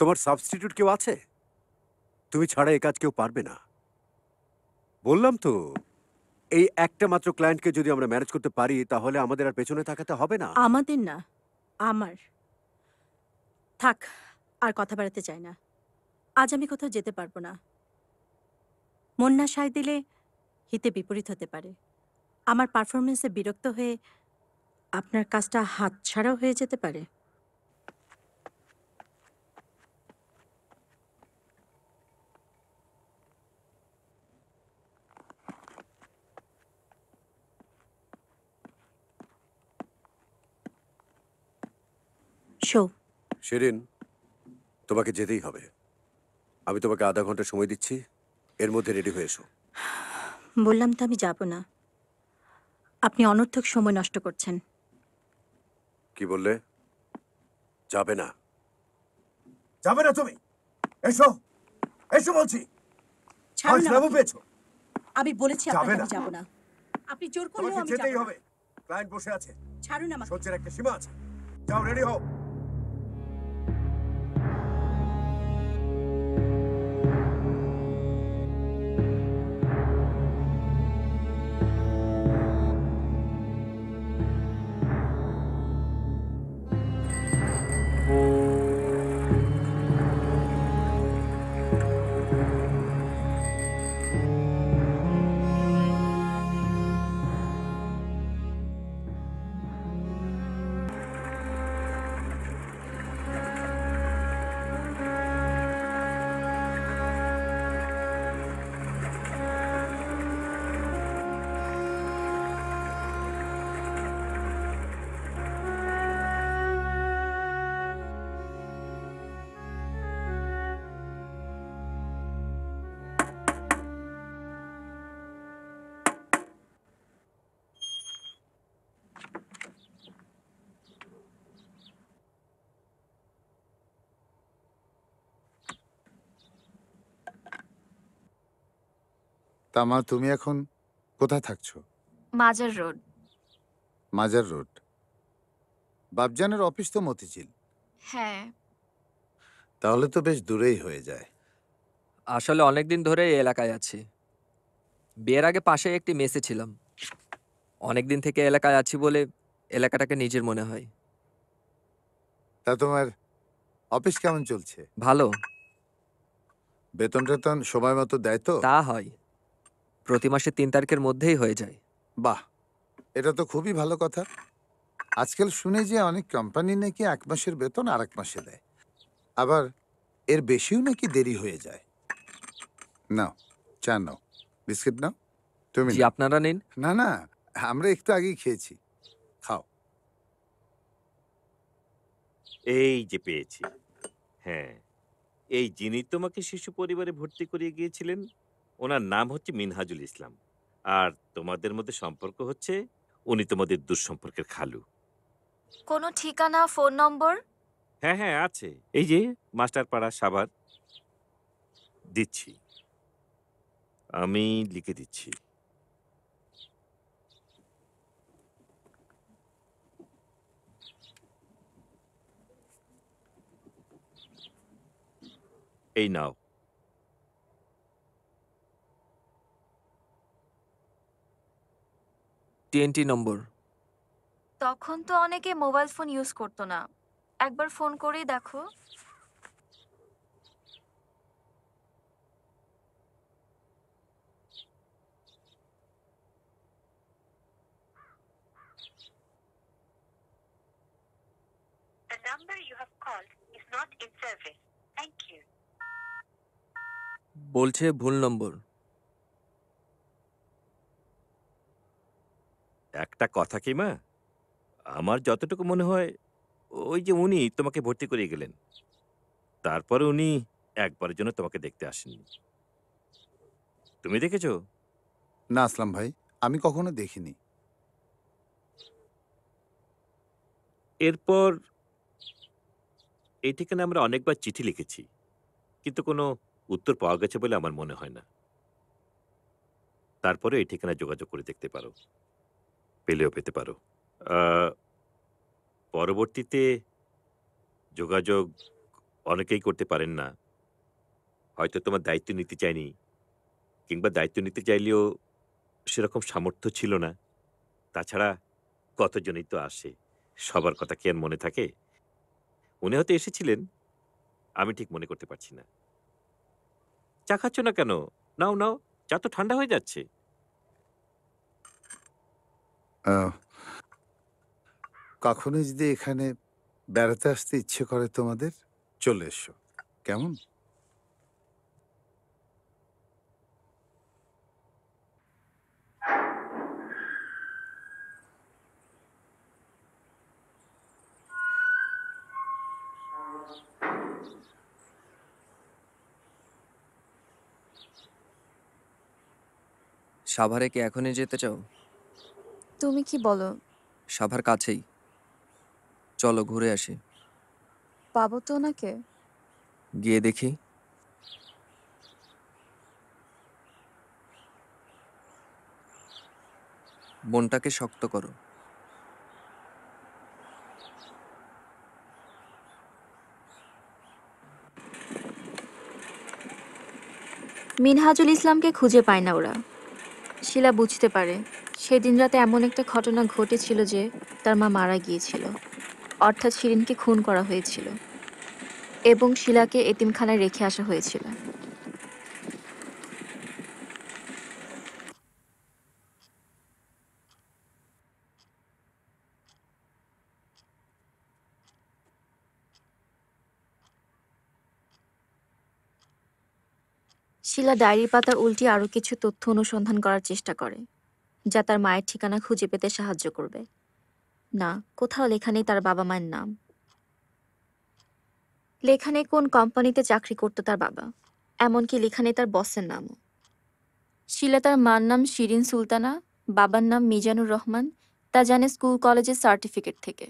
তোমার সাবস্টিটিউট কেউ আছে? তুমি ছাড়া এ কাজ কেউ পারবে না। বললাম তো, এই একটা মাত্র ক্লায়েন্টকে যদি আমরা ম্যানেজ করতে পারি তাহলে আমাদের আর পেছনে তাকাতে হবে না। আমাদের না, আমার। থাক, আর কথা বাড়াতে চাই না। আজ আমি কোথাও যেতে পারবো না। মন না সায় দিলে হিতে বিপরীত হতে পারে। আমার পারফরমেন্সে বিরক্ত হয়ে আপনার কাজটা হাতছাড়াও হয়ে যেতে পারে। শো শিরিন, তোমাকে যেতেই হবে। আমি তোমাকে আধা ঘন্টা সময় দিচ্ছি, এর মধ্যে রেডি হয়ে এসো। বললাম তো আমি যাব না। আপনি অনর্থক সময় নষ্ট করছেন। কি বললে? যাবে না? যাবে না তুমি? এসো, এসো বলছি। ছাড়ুন আজ লেবু আমাকে। পেয়েছো? আমি বলেছি যাবে আপনাকে না। আমি যাব না। আপনি জোর করলেও তোমাকে আমি যেতেই যাব না। হবে। ক্লায়েন্ট বসে আছে, ছাড়ুন আমাকে। সহ্যের একটা সীমা আছে। যাও, রেডি হও। তা মা, তুমি এখন কোথায় থাকছো? মাজার রোড। মাজার রোড। বাপজানের অফিস তো মতিঝিল। হ্যাঁ। তাহলে তো বেশ দূরেই হয়ে যায়। আসলে অনেকদিন ধরে এই এলাকায় আছি। বিয়ের আগে পাশে একটি মেসে ছিলাম। অনেকদিন থেকে এলাকায় আছি বলে এলাকাটাকে নিজের মনে হয়। তা তোমার অফিস কেমন চলছে? ভালো। বেতন টেতন সময় মতো দেয় তো? তা হয়, প্রতি মাসে 3 তারিখের মধ্যেই হয়ে যায়। বাহ, এটা তো খুবই ভালো কথা। আজকাল শুনে যে অনেক কোম্পানি নাকি 1 মাসের বেতন আর 1 মাসে দেয়, আবার এর বেশিও নাকি দেরি হয়ে যায়। নাও চা নাও, বিস্কিট নাও। তুমি জি, নাও। আপনারা নিন। না না, আমরা একটু আগেই খেয়েছি, খাও। এই যে পেয়েছি। হ্যাঁ, এই যিনি তোমাকে শিশু পরিবারে ভর্তি করিয়ে গিয়েছিলেন, ওনার নাম হচ্ছে মিনহাজুল ইসলাম। আর তোমাদের মধ্যে সম্পর্ক হচ্ছে উনি তোমাদের দুঃসম্পর্কের খালু। কোনো ঠিকানা, ফোন নম্বর? হ্যাঁ হ্যাঁ আছে, এই যে মাস্টারপাড়া, সাভার। দিচ্ছি, আমি লিখে দিচ্ছি। এই নাও। TNT নম্বর। তখন তো অনেকে মোবাইল ফোন ইউজ করতো না, একবার ফোন করেই দেখো। The number you have called is not in service. Thank you. বলছে ভুল নম্বর। একটা কথা কি মা, আমার যতটুকু মনে হয় ওই যে উনি তোমাকে ভর্তি করিয়ে গেলেন, তারপরে উনি একবারের জন্য তোমাকে দেখতে আসেননি। তুমি দেখেছো? না আসলাম ভাই, আমি কখনো দেখিনি। এরপর এই ঠিকানা আমরা অনেকবার চিঠি লিখেছি, কিন্তু কোনো উত্তর পাওয়া গেছে বলে আমার মনে হয় না। তারপরে এই ঠিকানায় যোগাযোগ করে দেখতে পারো, পেলেও পেতে পারো। পরবর্তীতে যোগাযোগ অনেকেই করতে পারেন না, হয়তো তোমার দায়িত্ব নিতে চায়নি, কিংবা দায়িত্ব নিতে চাইলেও সেরকম সামর্থ্য ছিল না। তাছাড়া কতজনই তো আসে, সবার কথা কি আর মনে থাকে? উনি হয়তো এসেছিলেন, আমি ঠিক মনে করতে পারছি না। চা খাচ্ছ না কেন? নাও নাও, চা তো ঠান্ডা হয়ে যাচ্ছে। কখনো যদি এখানে বেড়াতে আসতে ইচ্ছে করে তোমাদের, চলে এসো, কেমন? সাভারে কি এখনই যেতে চাও? তুমি কি বলো? সাভার কাছেই, চলো ঘুরে আসি। পাবো তো ওনাকে? গিয়ে দেখি। মনটাকে শক্ত করো। মিনহাজুল ইসলামকে খুঁজে পায় না ওরা। শিলা বুঝতে পারে সেদিন রাতে এমন একটা ঘটনা ঘটেছিল যে তার মা মারা গিয়েছিল, অর্থাৎ শিরিনকে খুন করা হয়েছিল এবং শিলাকে এতিমখানায় রেখে আসা হয়েছিল। শিলা ডায়েরির পাতা উল্টিয়ে আরো কিছু তথ্য অনুসন্ধান করার চেষ্টা করে, যা তার মায়ের ঠিকানা খুঁজে পেতে সাহায্য করবে। না, কোথাও লেখা নেই তার বাবা মায়ের নাম। লেখা নেই কোন কোম্পানিতে চাকরি করতো তার বাবা, এমনকি লেখা নেই তার বসের নামও। শিলা তার মার নাম শিরিন সুলতানা, বাবার নাম মিজানুর রহমান তা জানে স্কুল কলেজের সার্টিফিকেট থেকে।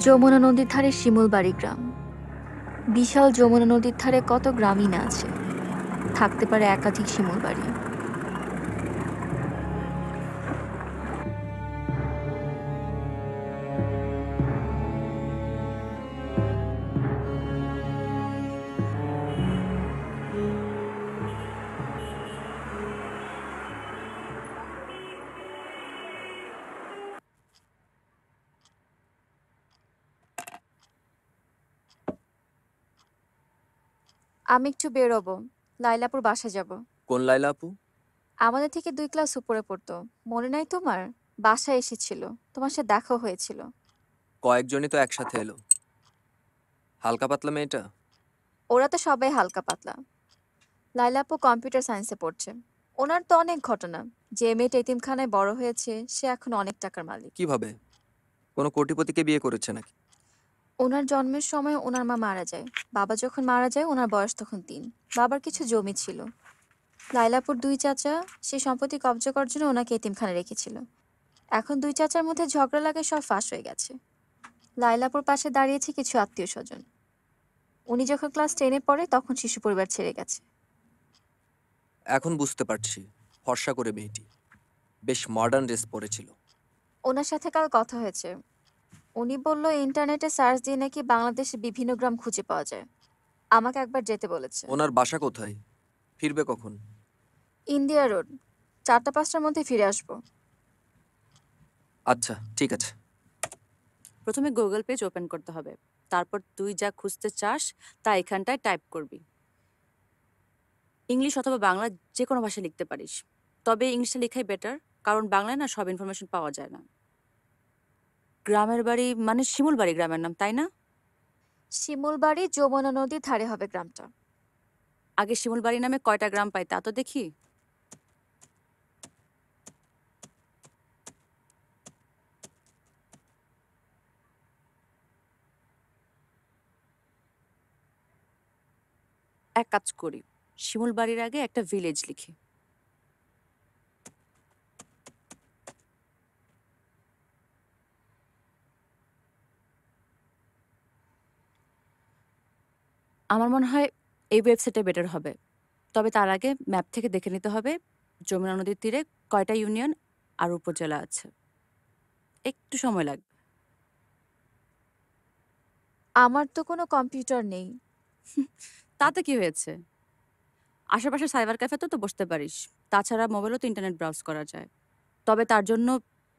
যমুনা নদীর ধারে শিমুলবাড়ি গ্রাম। বিশাল যমুনা নদীর ধারে কত গ্রামই না আছে, থাকতে পারে একাধিক শিমুলবাড়ি। আমি একটু বেরোবো, লাইলাপুর বাসা যাব। কোন লাইলা আপু? আমাদের থেকে 2 ক্লাস উপরে পড়তো, মনে নাই তোমার? বাসায় এসেছিল, তোমার সাথে দেখা হয়েছিল। কয়েকজনই তো একসাথে এলো। হালকা পাতলা মেয়েটা? ওরা তো সবাই হালকা পাতলা। লাইলাপু কম্পিউটার সায়েন্সে পড়ছে। ওনার তো অনেক ঘটনা, যে মেয়েটা এতিমখানায় বড় হয়েছে সে এখন অনেক টাকার মালিক। কিভাবে? কোনো কোটিপতিকে বিয়ে করেছে নাকি? ওনার জন্মের সময় ওনার মা মারা যায়, বাবা যখন মারা যায় ওনার বয়স তখন 3। বাবার কিছু জমি ছিল, লাইলাপুর 2 চাচা সে সম্পত্তি কবজা করার জন্য ওনাকে এতিমখানায় রেখেছিল। এখন 2 চাচার মধ্যে ঝগড়া লাগে, সব ফাঁস হয়ে গেছে। লাইলাপুর পাশে দাঁড়িয়েছে কিছু আত্মীয় স্বজন। উনি যখন ক্লাস 10-এ পড়ে তখন শিশু পরিবার ছেড়ে গেছে। এখন বুঝতে পারছি, ফর্সা করে মেয়েটি, বেশ মডার্ন ড্রেস পরেছিল। ওনার সাথে কাল কথা হয়েছে, উনি বলল ইন্টারনেটে সার্চ দিয়ে নাকি বাংলাদেশের বিভিন্ন গ্রাম খুঁজে পাওয়া যায়। আমাকে একবার যেতে বলেছে। ওনার বাসা কোথায়? ফিরবে কখন? ইন্ডিয়া রোড, 4টা-5টার মধ্যে ফিরে আসবো। আচ্ছা ঠিক আছে। প্রথমে গুগল পেজ ওপেন করতে হবে, তারপর তুই যা খুঁজতে চাস তা এখানটায় টাইপ করবি। ইংলিশ অথবা বাংলা যে কোনো ভাষায় লিখতে পারিস, তবে ইংলিশটা লেখাই বেটার, কারণ বাংলায় না সব ইনফরমেশন পাওয়া যায় না। গ্রামের বাড়ি মানে শিমুলবাড়ি গ্রামের নাম, তাই না? শিমুলবাড়ি যমুনা নদীর ধারে হবে গ্রামটা। আগে শিমুলবাড়ি নামে কয়টা গ্রাম পাই তা তো দেখি। এক কাজ করি, শিমুলবাড়ির আগে একটা ভিলেজ লিখি। আমার মনে হয় এই ওয়েবসাইটে বেটার হবে, তবে তার আগে ম্যাপ থেকে দেখে নিতে হবে যমুনা নদীর তীরে কয়টা ইউনিয়ন আর উপজেলা আছে। একটু সময় লাগবে। আমার তো কোনো কম্পিউটার নেই। তাতে কি হয়েছে, আশেপাশে সাইবার ক্যাফে তো বসতে পারিস। তাছাড়া মোবাইলও তো ইন্টারনেট ব্রাউজ করা যায়, তবে তার জন্য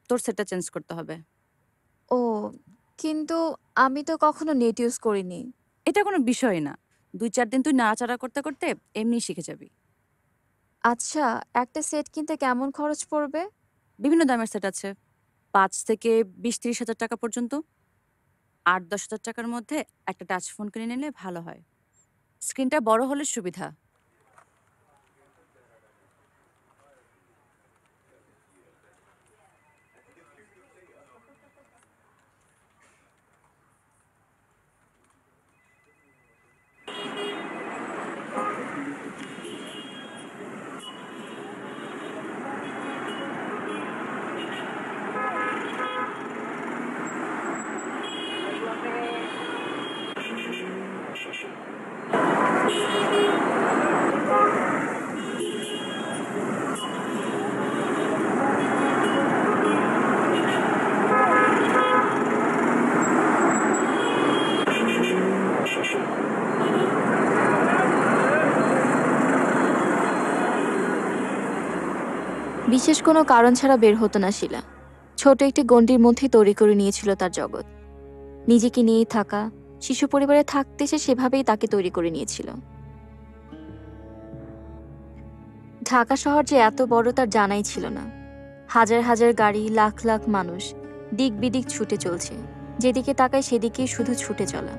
তোর সেটটা চেঞ্জ করতে হবে। ও, কিন্তু আমি তো কখনো নেট ইউজ করিনি। এটা কোনো বিষয় না, 2-4 দিন তুই নাড়াচাড়া করতে করতে এমনি শিখে যাবি। আচ্ছা, একটা সেট কিনতে কেমন খরচ পড়বে? বিভিন্ন দামের সেট আছে, 5 থেকে 20-30 হাজার টাকা পর্যন্ত। 8-10 হাজার টাকার মধ্যে একটা টাচ ফোন কিনে নিলে ভালো হয়, স্ক্রিনটা বড় হলে সুবিধা। বিশেষ কোনো কারণ ছাড়া বের হতো না শিলা। ছোট একটি গণ্ডির মধ্যেই তৈরি করে নিয়েছিল তার জগৎ। নিজেকে নিয়েই থাকা, শিশু পরিবারে থাকতে সে সেভাবেই তাকে তৈরি করে নিয়েছিল। ঢাকা শহর যে এত বড় তার জানাই ছিল না। হাজার হাজার গাড়ি, লাখ লাখ মানুষ দিক বিদিক ছুটে চলছে, যেদিকে তাকায় সেদিকেই শুধু ছুটে চলা।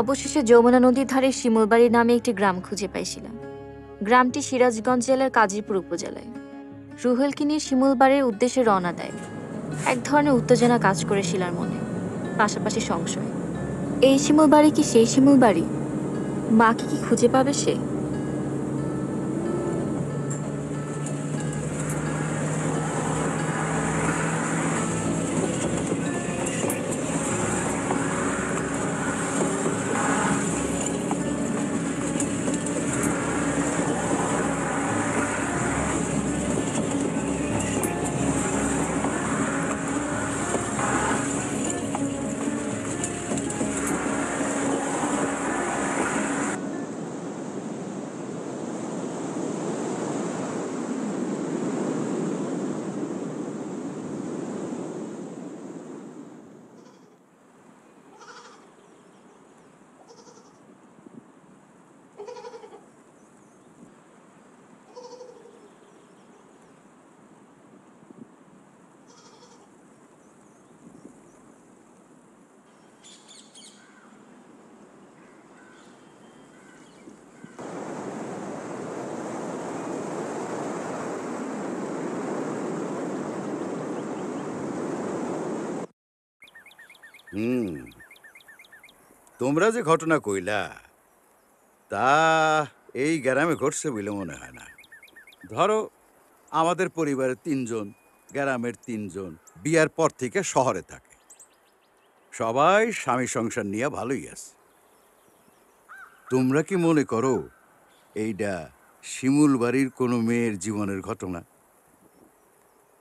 অবশেষে যমুনা নদীর ধারে শিমুলবাড়ি নামে একটি গ্রাম খুঁজে পাইছিলাম। গ্রামটি সিরাজগঞ্জ জেলার কাজীপুর উপজেলায়। রুহেলকে নিয়ে শিমুলবাড়ির উদ্দেশ্যে রওনা দেয়। এক ধরনের উত্তেজনা কাজ করে শিলার মনে, পাশাপাশি সংশয়। এই শিমুলবাড়ি কি সেই শিমুলবাড়ি? মাকে কি খুঁজে পাবে সে? তোমরা যে ঘটনা কইলা তা এই গ্রামে ঘটছে বলে মনে হয় না। ধরো আমাদের পরিবারের ৩ জন, গ্রামের ৩ জন বিয়ার পর থেকে শহরে থাকে। সবাই স্বামী সংসার নিয়ে ভালোই আছে। তোমরা কি মনে করো এইটা শিমুল বাড়ির কোনো মেয়ের জীবনের ঘটনা?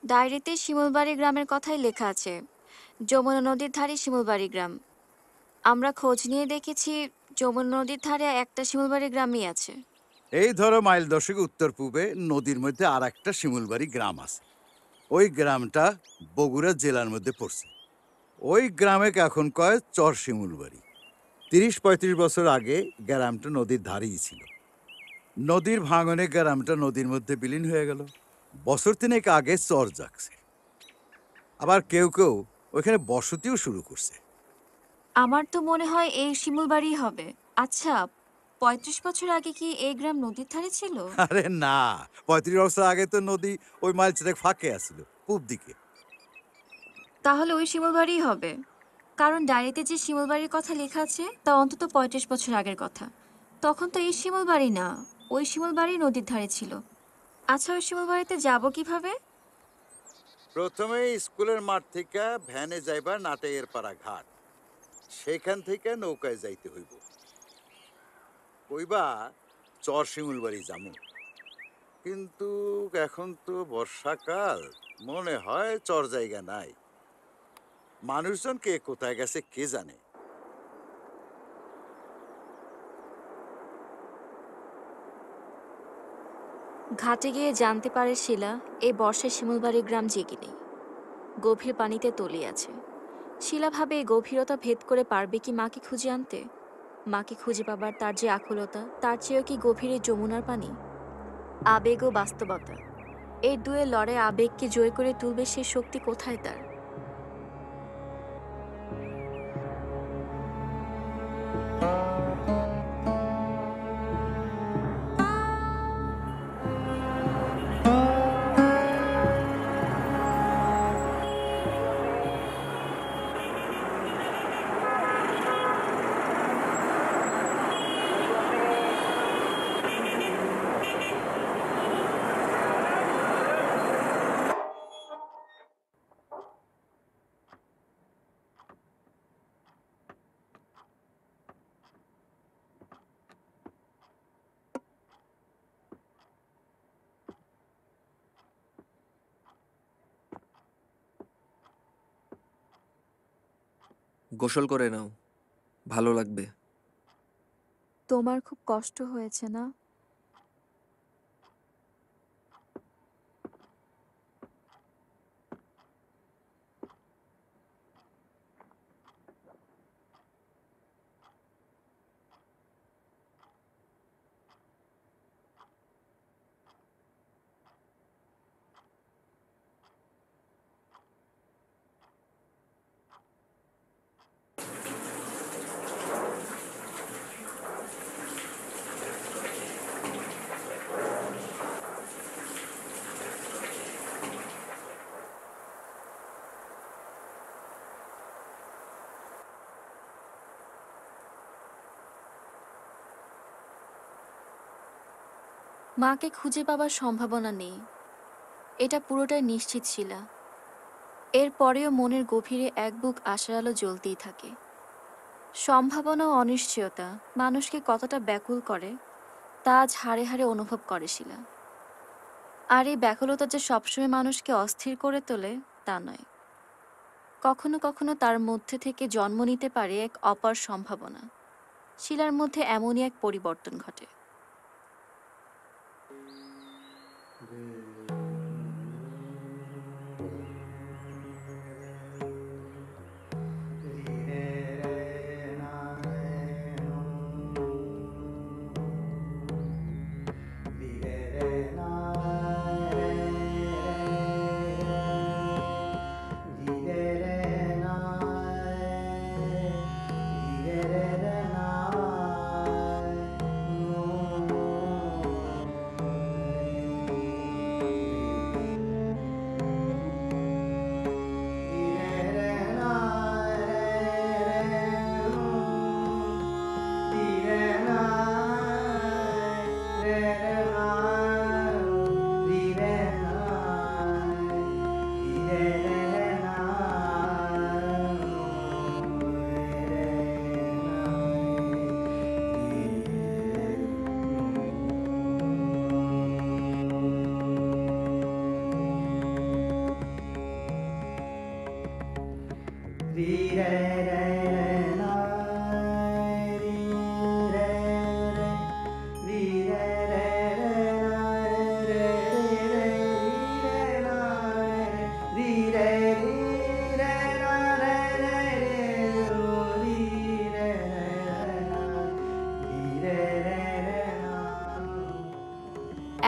ডায়েরিতে শিমুলবাড়ি গ্রামের কথাই লেখা আছে, যমুনা নদীর ধারে শিমুলবাড়ি গ্রাম। আমরা খোঁজ নিয়ে দেখেছি যমুনা নদীর ধারে একটা শিমুলবাড়ি গ্রামই আছে। এই ধরো মাইল 10 উত্তর পূবে নদীর মধ্যে আর একটা শিমুলবাড়ি গ্রাম আছে। ওই গ্রামটা বগুড়া জেলার মধ্যে পড়ছে। ওই গ্রামে এখন কয় চর শিমুলবাড়ি। ৩০-৩৫ বছর আগে গ্রামটা নদীর ধারেই ছিল। নদীর ভাঙনে গ্রামটা নদীর মধ্যে বিলীন হয়ে গেল। বছর ৩ আগে চর জাগছে। আবার কেউ কেউ ওইখানে বসতিও শুরু করছে। আমার তো মনে হয় এই শিমুলবাড়ি হবে। আচ্ছা, ৩৫ বছর আগে কি এই গ্রাম নদীর ধারে ছিল? আরে না, ৩৫ বছর আগে তো নদী ওই মাইল 4 ফাঁকে আছিল পূব দিকে। তাহলে ওই শিমুলবাড়িই হবে, কারণ ডায়েরিতে যে শিমুলবাড়ির কথা লেখা আছে তা অন্তত ৩৫ বছর আগের কথা। তখন তো এই শিমুলবাড়ি না, ওই শিমুলবাড়ি নদীর ধারে ছিল। আচ্ছা, ওই শিমুলবাড়িতে যাব কিভাবে? প্রথমে স্কুলের মাঠ থেকে ভ্যানে যাইবা নাটাইয়ের পাড়া ঘাট, সেখান থেকে নৌকায় যাইতে হইব। কইবা চর শিমুলবাড়ি যামু, কিন্তু এখন তো বর্ষাকাল, মনে হয় চর জায়গা নাই। মানুষজন কে কোথায় গেছে কে জানে। ঘাটে গিয়ে জানতে পারে শিলা এই বর্ষায় শিমুলবাড়ি গ্রাম জেগে নেই, গভীর পানিতে তলিয়ে আছে। শিলা ভাবে এই গভীরতা ভেদ করে পারবে কি মাকে খুঁজে আনতে? মাকে খুঁজে পাবার তার যে আকুলতা, তার চেয়েও কি গভীরে যমুনার পানি? আবেগ ও বাস্তবতা, এই দুয়ে লড়াই আবেগকে জয় করে তুলবে সেই শক্তি কোথায় তার? গোসল করে নাও, ভালো লাগবে। তোমার খুব কষ্ট হয়েছে না? মাকে খুঁজে পাবার সম্ভাবনা নেই, এটা পুরোটাই নিশ্চিত শিলা। এরপরেও মনের গভীরে এক বুক আশার আলো জ্বলতেই থাকে। সম্ভাবনা ও অনিশ্চয়তা মানুষকে কতটা ব্যাকুল করে তা আজ হাড়ে হাড়ে অনুভব করে শিলা। আর এই ব্যাকুলতা যে সবসময় মানুষকে অস্থির করে তোলে তা নয়, কখনো কখনো তার মধ্যে থেকে জন্ম নিতে পারে এক অপার সম্ভাবনা। শিলার মধ্যে এমনই এক পরিবর্তন ঘটে।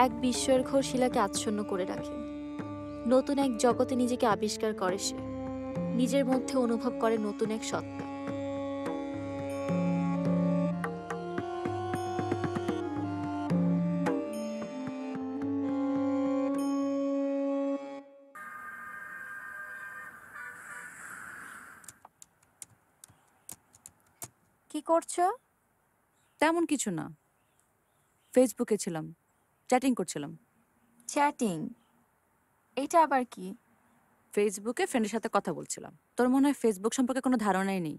এক বিস্ময়ের ঘোর শিলাকে আচ্ছন্ন করে রাখে। নতুন এক জগতে নিজেকে আবিষ্কার করে সে, নিজের মধ্যে অনুভব করে নতুন এক সত্তা। কি করছো? তেমন কিছু না, ফেসবুকে ছিলাম, চ্যাটিং করছিলাম। চ্যাটিং? এটা আবার কি? ফেসবুকে ফ্রেন্ডের সাথে কথা বলছিলাম। তোর মনে হয় ফেসবুক সম্পর্কে কোনো ধারণাই নেই।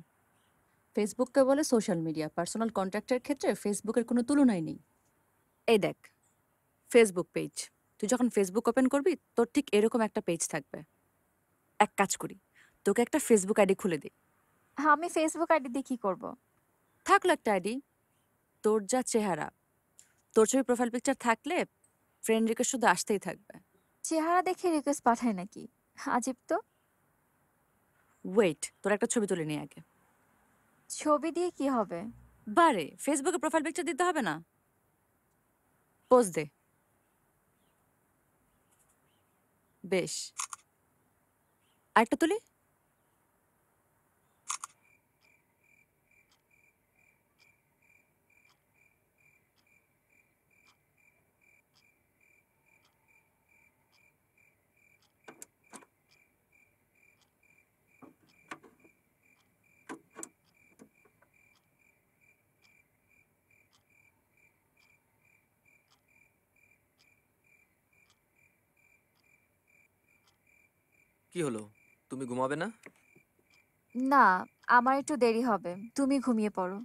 ফেসবুককে বলে সোশ্যাল মিডিয়া, পার্সোনাল কন্ট্যাক্টের ক্ষেত্রে ফেসবুকের কোনো তুলনাই নেই। এই দেখ, ফেসবুক পেজ। তুই যখন ফেসবুক ওপেন করবি তোর ঠিক এরকম একটা পেজ থাকবে। এক কাজ করি, তোকে একটা ফেসবুক আইডি খুলে দিই। আমি ফেসবুক আইডি দিয়ে কি করব? থাকলো একটা আইডি, তোর যা চেহারা, তোর ছবি প্রোফাইল পিকচার থাকলে ফ্রেন্ড রিকোয়েস্ট শুধু আসতেই থাকবে। চেহারা দেখে রিকোয়েস্ট পাঠায় নাকি? আজীব তো। ওয়েট, তোর একটা ছবি তুলে নিয়ে আগে। ছবি দিয়ে কি হবে? বারে, ফেসবুকে প্রোফাইল পিকচার দিতে হবে না? পোজ দে। বেশ, আরেকটা তুলি। কি হলো, তুমি ঘুমাবে না? না, আমার একটু দেরি হবে, তুমি ঘুমিয়ে পড়ো।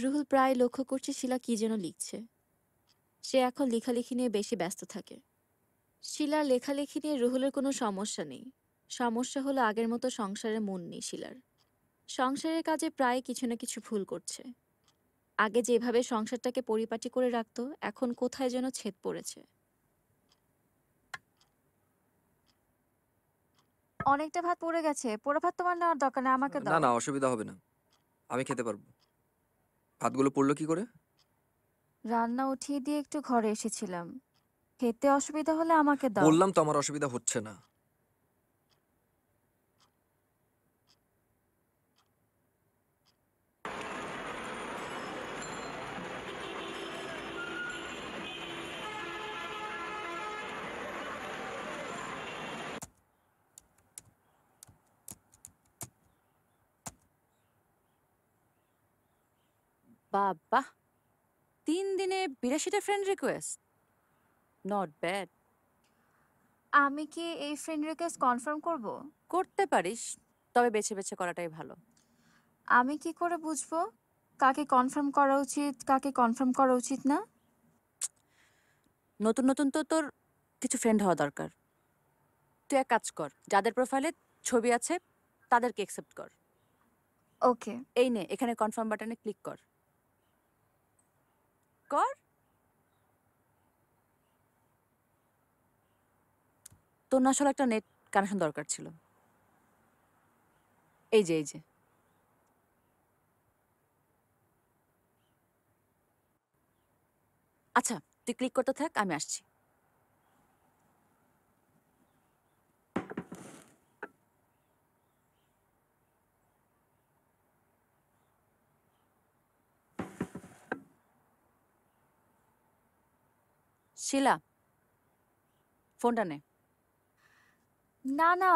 রুহুল প্রায় লক্ষ্য করছে শিলা কি যেন লিখছে। সে এখন লেখালেখি নিয়ে বেশি ব্যস্ত থাকে। শিলার লেখালেখি নিয়ে রুহুলের কোনো সমস্যা নেই। সমস্যা হলো আগের মতো সংসারে মন নেই শিলার। সংসারের কাজে প্রায় কিছু না কিছু ভুল করছে। আগে যেভাবে সংসারটাকে পরিপাটি করে রাখতো, এখন কোথায় যেন ছেদ পড়েছে। অনেকটা ভাত পড়ে গেছে। পোড়া ভাত তোমার নেওয়ার দরকার নেই, আমাকে না দাও। না, অসুবিধা হবে না, আমি খেতে পারবো। ভাতগুলো পড়লো কি করে? রান্না উঠিয়ে দিয়ে একটু ঘরে এসেছিলাম। খেতে অসুবিধা হলে আমাকে দাও। বললাম তো আমার অসুবিধা হচ্ছে না। বাহ! ৩ দিনে ৮২টা ফ্রেন্ড রিকোয়েস্ট। Not bad. আমি কি এই ফ্রেন্ড রিকোয়েস্ট কনফার্ম করব? করতে পারিস, তবে বেছে বেছে করাটাই ভালো। আমি কি করে বুঝবো কাকে কনফার্ম করা উচিত, কাকে কনফার্ম করা উচিত না? নতুন নতুন তো তোর কিছু ফ্রেন্ড হওয়া দরকার। তুই এক কাজ কর, যাদের প্রোফাইলে ছবি আছে তাদেরকে অ্যাকসেপ্ট কর। ওকে। এই নে, এখানে কনফার্ম বাটনে ক্লিক কর। কর। তোর না আসলে একটা নেট কানেকশন দরকার ছিল। এই যে এই যে। আচ্ছা, তুই ক্লিক করতে থাক, আমি আসছি। শিলা, ফোনটা নে। না না,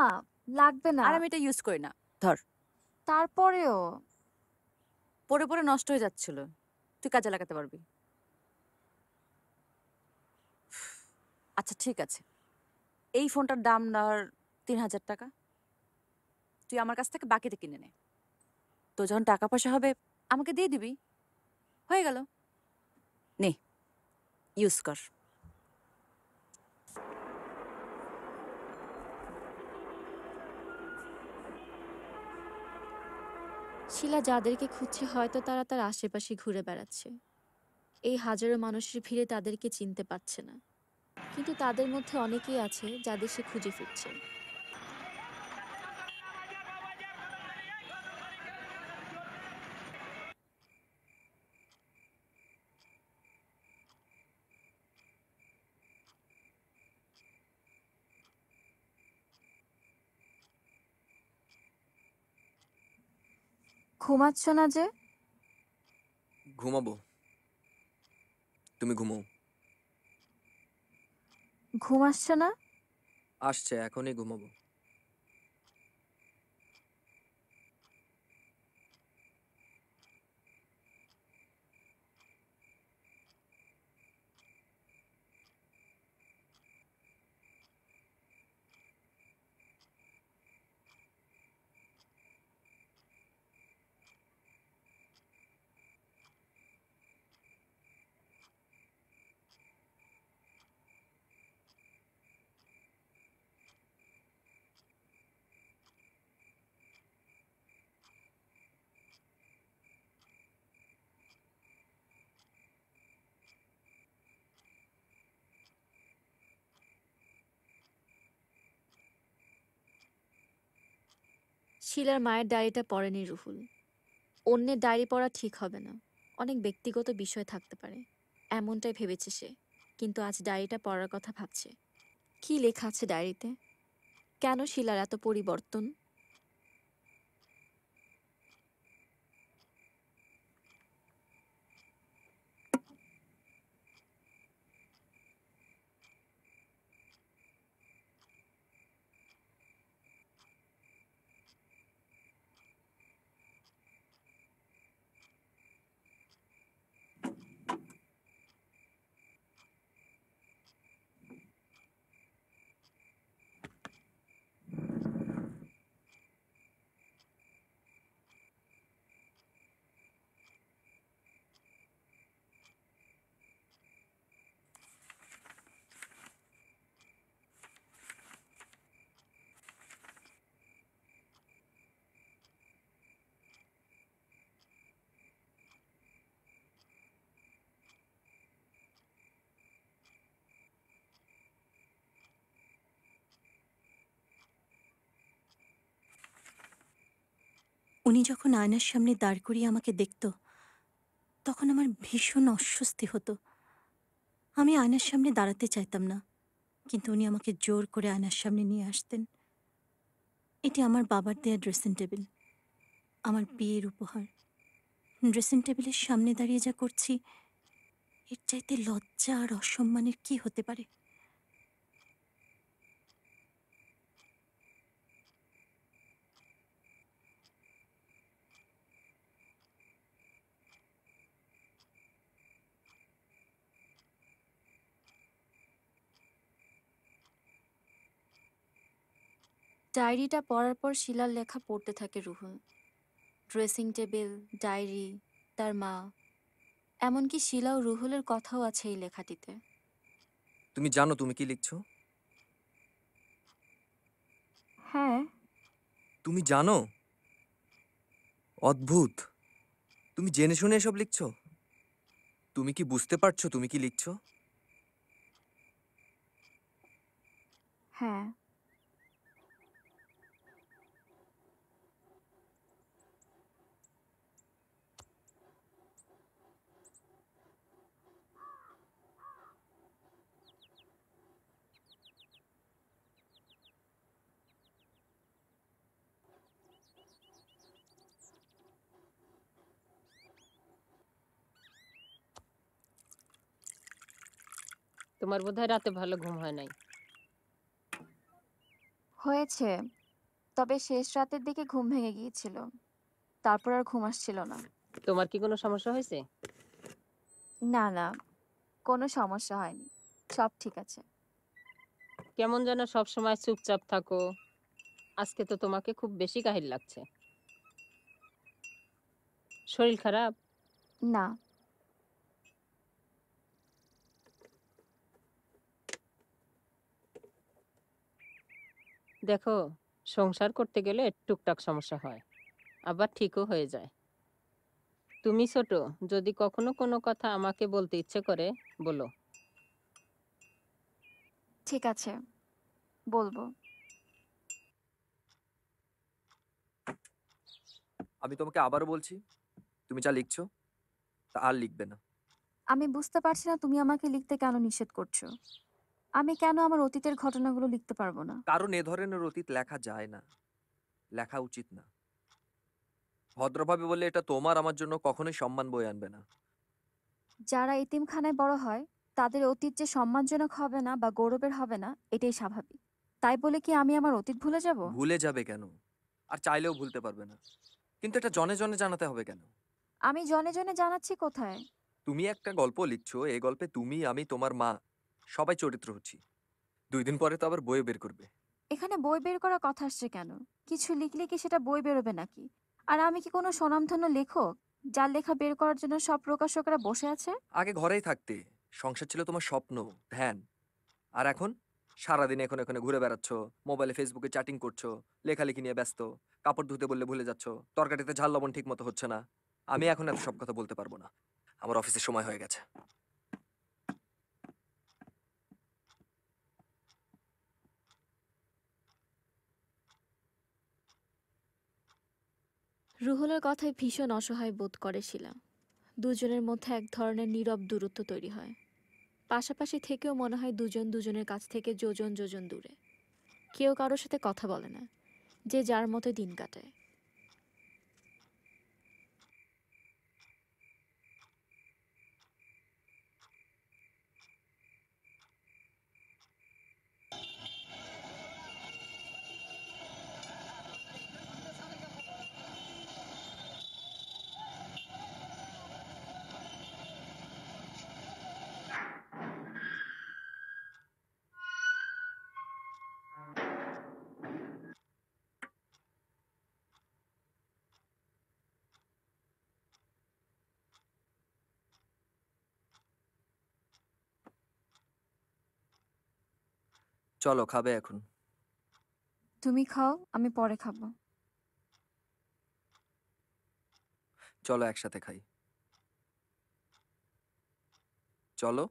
লাগবে না। আর আমি এটা ইউজ করি না, ধর। তারপরেও পড়ে পড়ে নষ্ট হয়ে যাচ্ছিল, তুই কাজে লাগাতে পারবি। আচ্ছা ঠিক আছে, এই ফোনটার দাম ধর ৩,০০০ টাকা। তুই আমার কাছ থেকে বাকিতে কিনে নে। তো যখন টাকা পয়সা হবে আমাকে দিয়ে দিবি, হয়ে গেল। নে, ইউজ কর। শিলা যাদেরকে খুঁজছে হয়তো তারা তার আশেপাশে ঘুরে বেড়াচ্ছে। এই হাজারো মানুষের ভিড়ে তাদেরকে চিনতে পারছে না, কিন্তু তাদের মধ্যে অনেকেই আছে যাদের সে খুঁজে ফিরছে। ঘুমাচ্ছ না যে? ঘুমাবো, তুমি ঘুমো। ঘুম আসছে না? আসছে, এখনই ঘুমাবো। শিলার মায়ের ডায়েরিটা পড়েনি রুহুল। অন্যের ডায়েরি পড়া ঠিক হবে না, অনেক ব্যক্তিগত বিষয় থাকতে পারে, এমনটাই ভেবেছে সে। কিন্তু আজ ডায়েরিটা পড়ার কথা ভাবছে। কি লেখা আছে ডায়েরিতে? কেন শিলার এত পরিবর্তন? উনি যখন আয়নার সামনে দাঁড় করিয়ে আমাকে দেখত, তখন আমার ভীষণ অস্বস্তি হতো। আমি আয়নার সামনে দাঁড়াতে চাইতাম না, কিন্তু উনি আমাকে জোর করে আয়নার সামনে নিয়ে আসতেন। এটি আমার বাবার দেয়া ড্রেসিং টেবিল, আমার বিয়ের উপহার। ড্রেসিং টেবিলের সামনে দাঁড়িয়ে যা করছি, এর চাইতে লজ্জা আর অসম্মানের কি হতে পারে? ডায়েরিটা পড়ার পর শিলার লেখা পড়তে থাকে রুহুল। ড্রেসিং টেবিল, ডায়েরি, তার মা, এমনকি শিলা ও রুহুলের কথাও আছে এই লেখাটিতে। তুমি জানো তুমি কি লিখছো? হ্যাঁ। তুমি জানো? অদ্ভুত। তুমি জেনে শুনে এসব লিখছো? তুমি কি বুঝতে পারছো তুমি কি লিখছো? হ্যাঁ। তোমার বোধহয় রাতে ভালো ঘুম হয় নাই। হয়েছে, তবে শেষ রাতের দিকে ঘুম ভেঙে গিয়েছিল, তারপর আর ঘুম আসছিল না। তোমার কি কোনো সমস্যা হয়েছে? না না, কোনো সমস্যা হয়নি, সব ঠিক আছে। কেমন যেন সব সময় চুপচাপ থাকো। আজকে তো তোমাকে খুব বেশি কাহিল লাগছে। শরীর খারাপ? না। দেখো, সংসার করতে গেলে টুকটাক সমস্যা হয়, আবার ঠিকও হয়ে যায়। তুমি ছোট, যদি কখনো কোনো কথা আমাকে বলতে ইচ্ছে করে বলো। ঠিক আছে, বলবো। আমি তোমাকে আবারও বলছি, তুমি যা লিখছো তা আর লিখবে না। আমি বুঝতে পারছি না তুমি আমাকে লিখতে কেন নিষেধ করছো। আমি কেন আমার অতীতের ঘটনাগুলো লিখতে পারবো না? কারণ এ ধরনের অতীত লেখা যায় না, লেখা উচিত না। ভদ্রভাবে বললে এটা তোমার আমার জন্য কখনোই সম্মান বয়ে আনবে না। যারা এতিমখানায় বড় হয়, তাদের অতীত যে সম্মানজনক হবে না বা গৌরবের হবে না, এটাই স্বাভাবিক। তাই বলে কি আমি আমার অতীত ভুলে যাব? ভুলে যাবে কেন? আর চাইলেও ভুলতে পারবে না। কিন্তু এটা জনে জনে জানাতে হবে কেন? আমি জনে জনে জানাচ্ছি কোথায়? তুমি একটা গল্প লিখছো, এই গল্পে তুমি, আমি, তোমার মা সবাই চরিত্র হচ্ছি। 2 দিন পরে তো আবার বইয়ে বের করবে। এখানে বই বের করার কথা আসছে কেন? কিছু লিখলে কি সেটা বই বেরোবে নাকি? আর আমি কি কোনো স্বনামধন্য লেখক যার লেখা বের করার জন্য সব প্রকাশকরা বসে আছে? আগে ঘরেই থাকতে, সংসার ছিল তোমার স্বপ্ন, ধ্যান। আর এখন সারাদিন এখানে এখানে ঘুরে বেড়াচ্ছ, মোবাইলে ফেসবুকে চ্যাটিং করছো, লেখালেখি নিয়ে ব্যস্ত, কাপড় ধুতে বললে ভুলে যাচ্ছ, তরকারিতে ঝাল লবণ ঠিক মতো হচ্ছে না। আমি এখন এত সব কথা বলতে পারবো না, আমার অফিসের সময় হয়ে গেছে। রুহুলের কথায় ভীষণ অসহায় বোধ করে শিলা। দুজনের মধ্যে এক ধরনের নীরব দূরত্ব তৈরি হয়। পাশাপাশি থেকেও মনে হয় দুজন দুজনের কাছ থেকে যোজন যোজন দূরে। কেউ কারোর সাথে কথা বলে না, যে যার মতো দিন কাটায়। চলো, খাবে এখন? তুমি খাও, আমি পরে খাবো। চলো একসাথে খাই। চলো।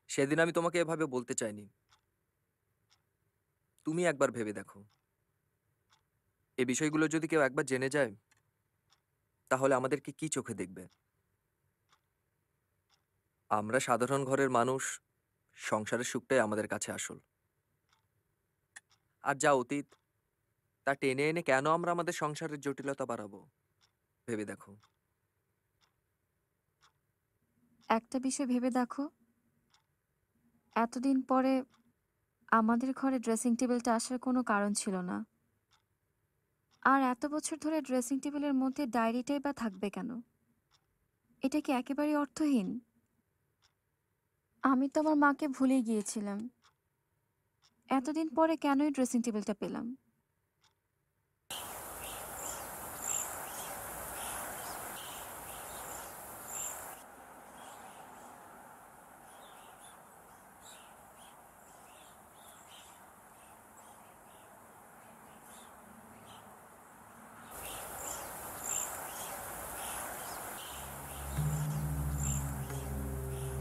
সেদিন আমি তোমাকে এভাবে বলতে চাইনি। তুমি একবার ভেবে দেখো, এই বিষয়গুলো যদি কেউ একবার জেনে যায়, তাহলে আমাদেরকে কি চোখে দেখবে? আমরা সাধারণ ঘরের মানুষ, সংসারের সুখটাই আমাদের কাছে আসল। আর যা অতীত, তা টেনে এনে কেন আমরা আমাদের সংসারের জটিলতা বাড়াবো? ভেবে দেখো। একটা বিষয় ভেবে দেখো, এতদিন পরে আমাদের ঘরে ড্রেসিং টেবিলটা আসার কোনো কারণ ছিল না। আর এত বছর ধরে ড্রেসিং টেবিলের মধ্যে ডায়েরিটাই বা থাকবে কেন? এটা কি একেবারেই অর্থহীন? আমি তো আমার মাকে ভুলে গিয়েছিলাম। এতদিন পরে কেনই ড্রেসিং টেবিলটা পেলাম?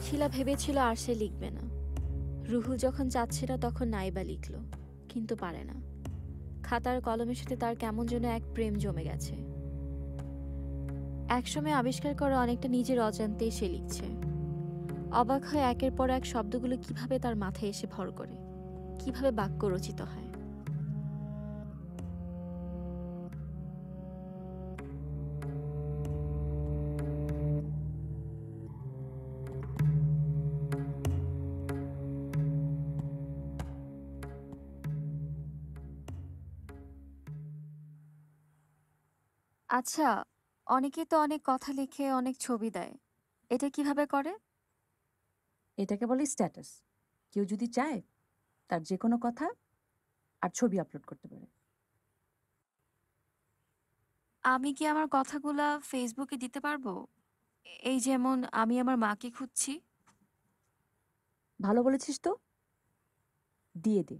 শিলা ভেবেছিল আর সে লিখবে না। রুহুল যখন চাচ্ছিল তখন নাইবা লিখল, কিন্তু পারে না। খাতার কলমের সাথে তার কেমন যেন এক প্রেম জমে গেছে। একসময় আবিষ্কার করা অনেকটা নিজের অজান্তেই সে লিখছে। অবাক হয় একের পর এক শব্দগুলো কিভাবে তার মাথায় এসে ভর করে, কিভাবে বাক্য রচিত হয়। আচ্ছা, অনেকেই তো অনেক কথা লিখে, অনেক ছবি দেয়। এটা কিভাবে করে? এটাকে বলে স্ট্যাটাস। কেউ যদি চায় তার যে কোনো কথা আর ছবি আপলোড করতে পারে। আমি কি আমার কথাগুলা ফেসবুকে দিতে পারবো? এই যেমন আমি আমার মাকে খুঁজছি। ভালো বলেছিস তো, দিয়ে দে।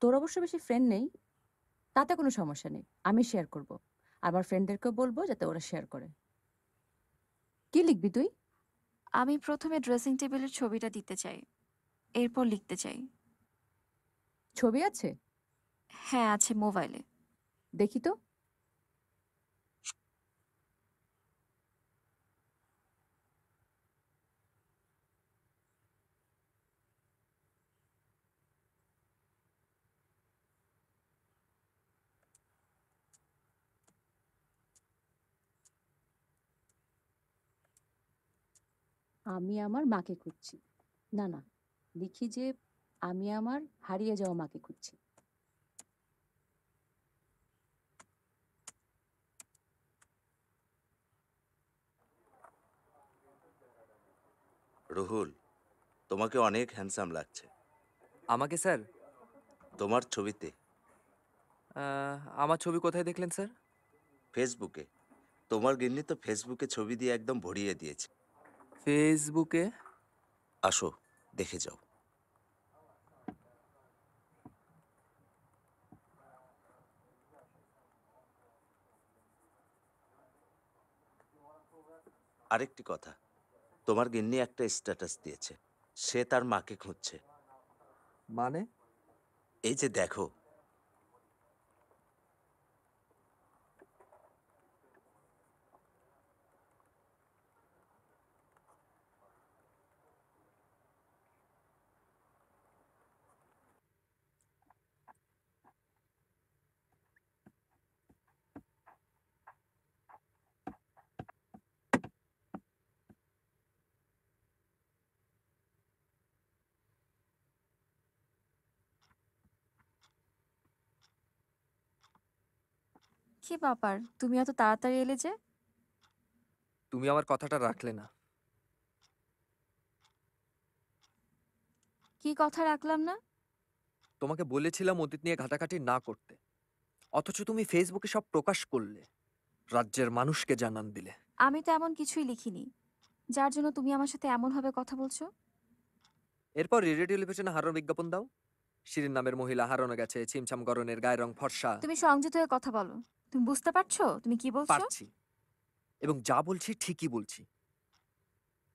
তোর অবশ্য বেশি ফ্রেন্ড নেই, তাতে কোনো সমস্যা নেই, আমি শেয়ার করব। আমার ফ্রেন্ডদেরকেও বলবো যাতে ওরা শেয়ার করে। কি লিখবি তুই? আমি প্রথমে ড্রেসিং টেবিলের ছবিটা দিতে চাই, এরপর লিখতে চাই। ছবি আছে? হ্যাঁ, আছে মোবাইলে। দেখি তো। আমি আমার মাকে খুঁজছি। না না, লিখি যে আমি আমার হারিয়ে যাওয়া মাকে খুঁজছি। রুহুল, তোমাকে অনেক হ্যান্ডসাম লাগছে। আমাকে স্যার? তোমার ছবিতে। আমার ছবি কোথায় দেখলেন স্যার? ফেসবুকে। তোমার গিন্নি তো ফেসবুকে ছবি দিয়ে একদম ভরিয়ে দিয়েছে। ফেসবুকে? আসো, দেখে যাও। আরেকটি কথা, তোমার গিন্নি একটা স্ট্যাটাস দিয়েছে, সে তার মাকে খুঁজছে। মানে? এই যে দেখো। কি ব্যাপার, তুমি এত তাড়াতাড়ি এলে যে? তুমি আমার কথাটা রাখলে না। কি কথা রাখলাম না? তোমাকে বলেছিলাম অতীত নিয়ে ঘাটাঘাটি না করতে, অথচ তুমি ফেসবুকে সব প্রকাশ করলে, রাজ্যের মানুষকে জানান দিলে। আমি তো এমন কিছুই লিখিনি যার জন্য তুমি আমার সাথে এমনভাবে কথা বলছো। এরপর রেডিও টেলিভিশনে হারানোর বিজ্ঞাপন দাও। শিরিন নামের মহিলা হারানো গেছে, ছিমছাম গরনের, গায়ের রং ফর্সা। তুমি সংযত হয়ে কথা বলো। তুমি বুঝতে পারছো তুমি কি বলছো? পারছি, এবং যা বলছি ঠিকই বলছি।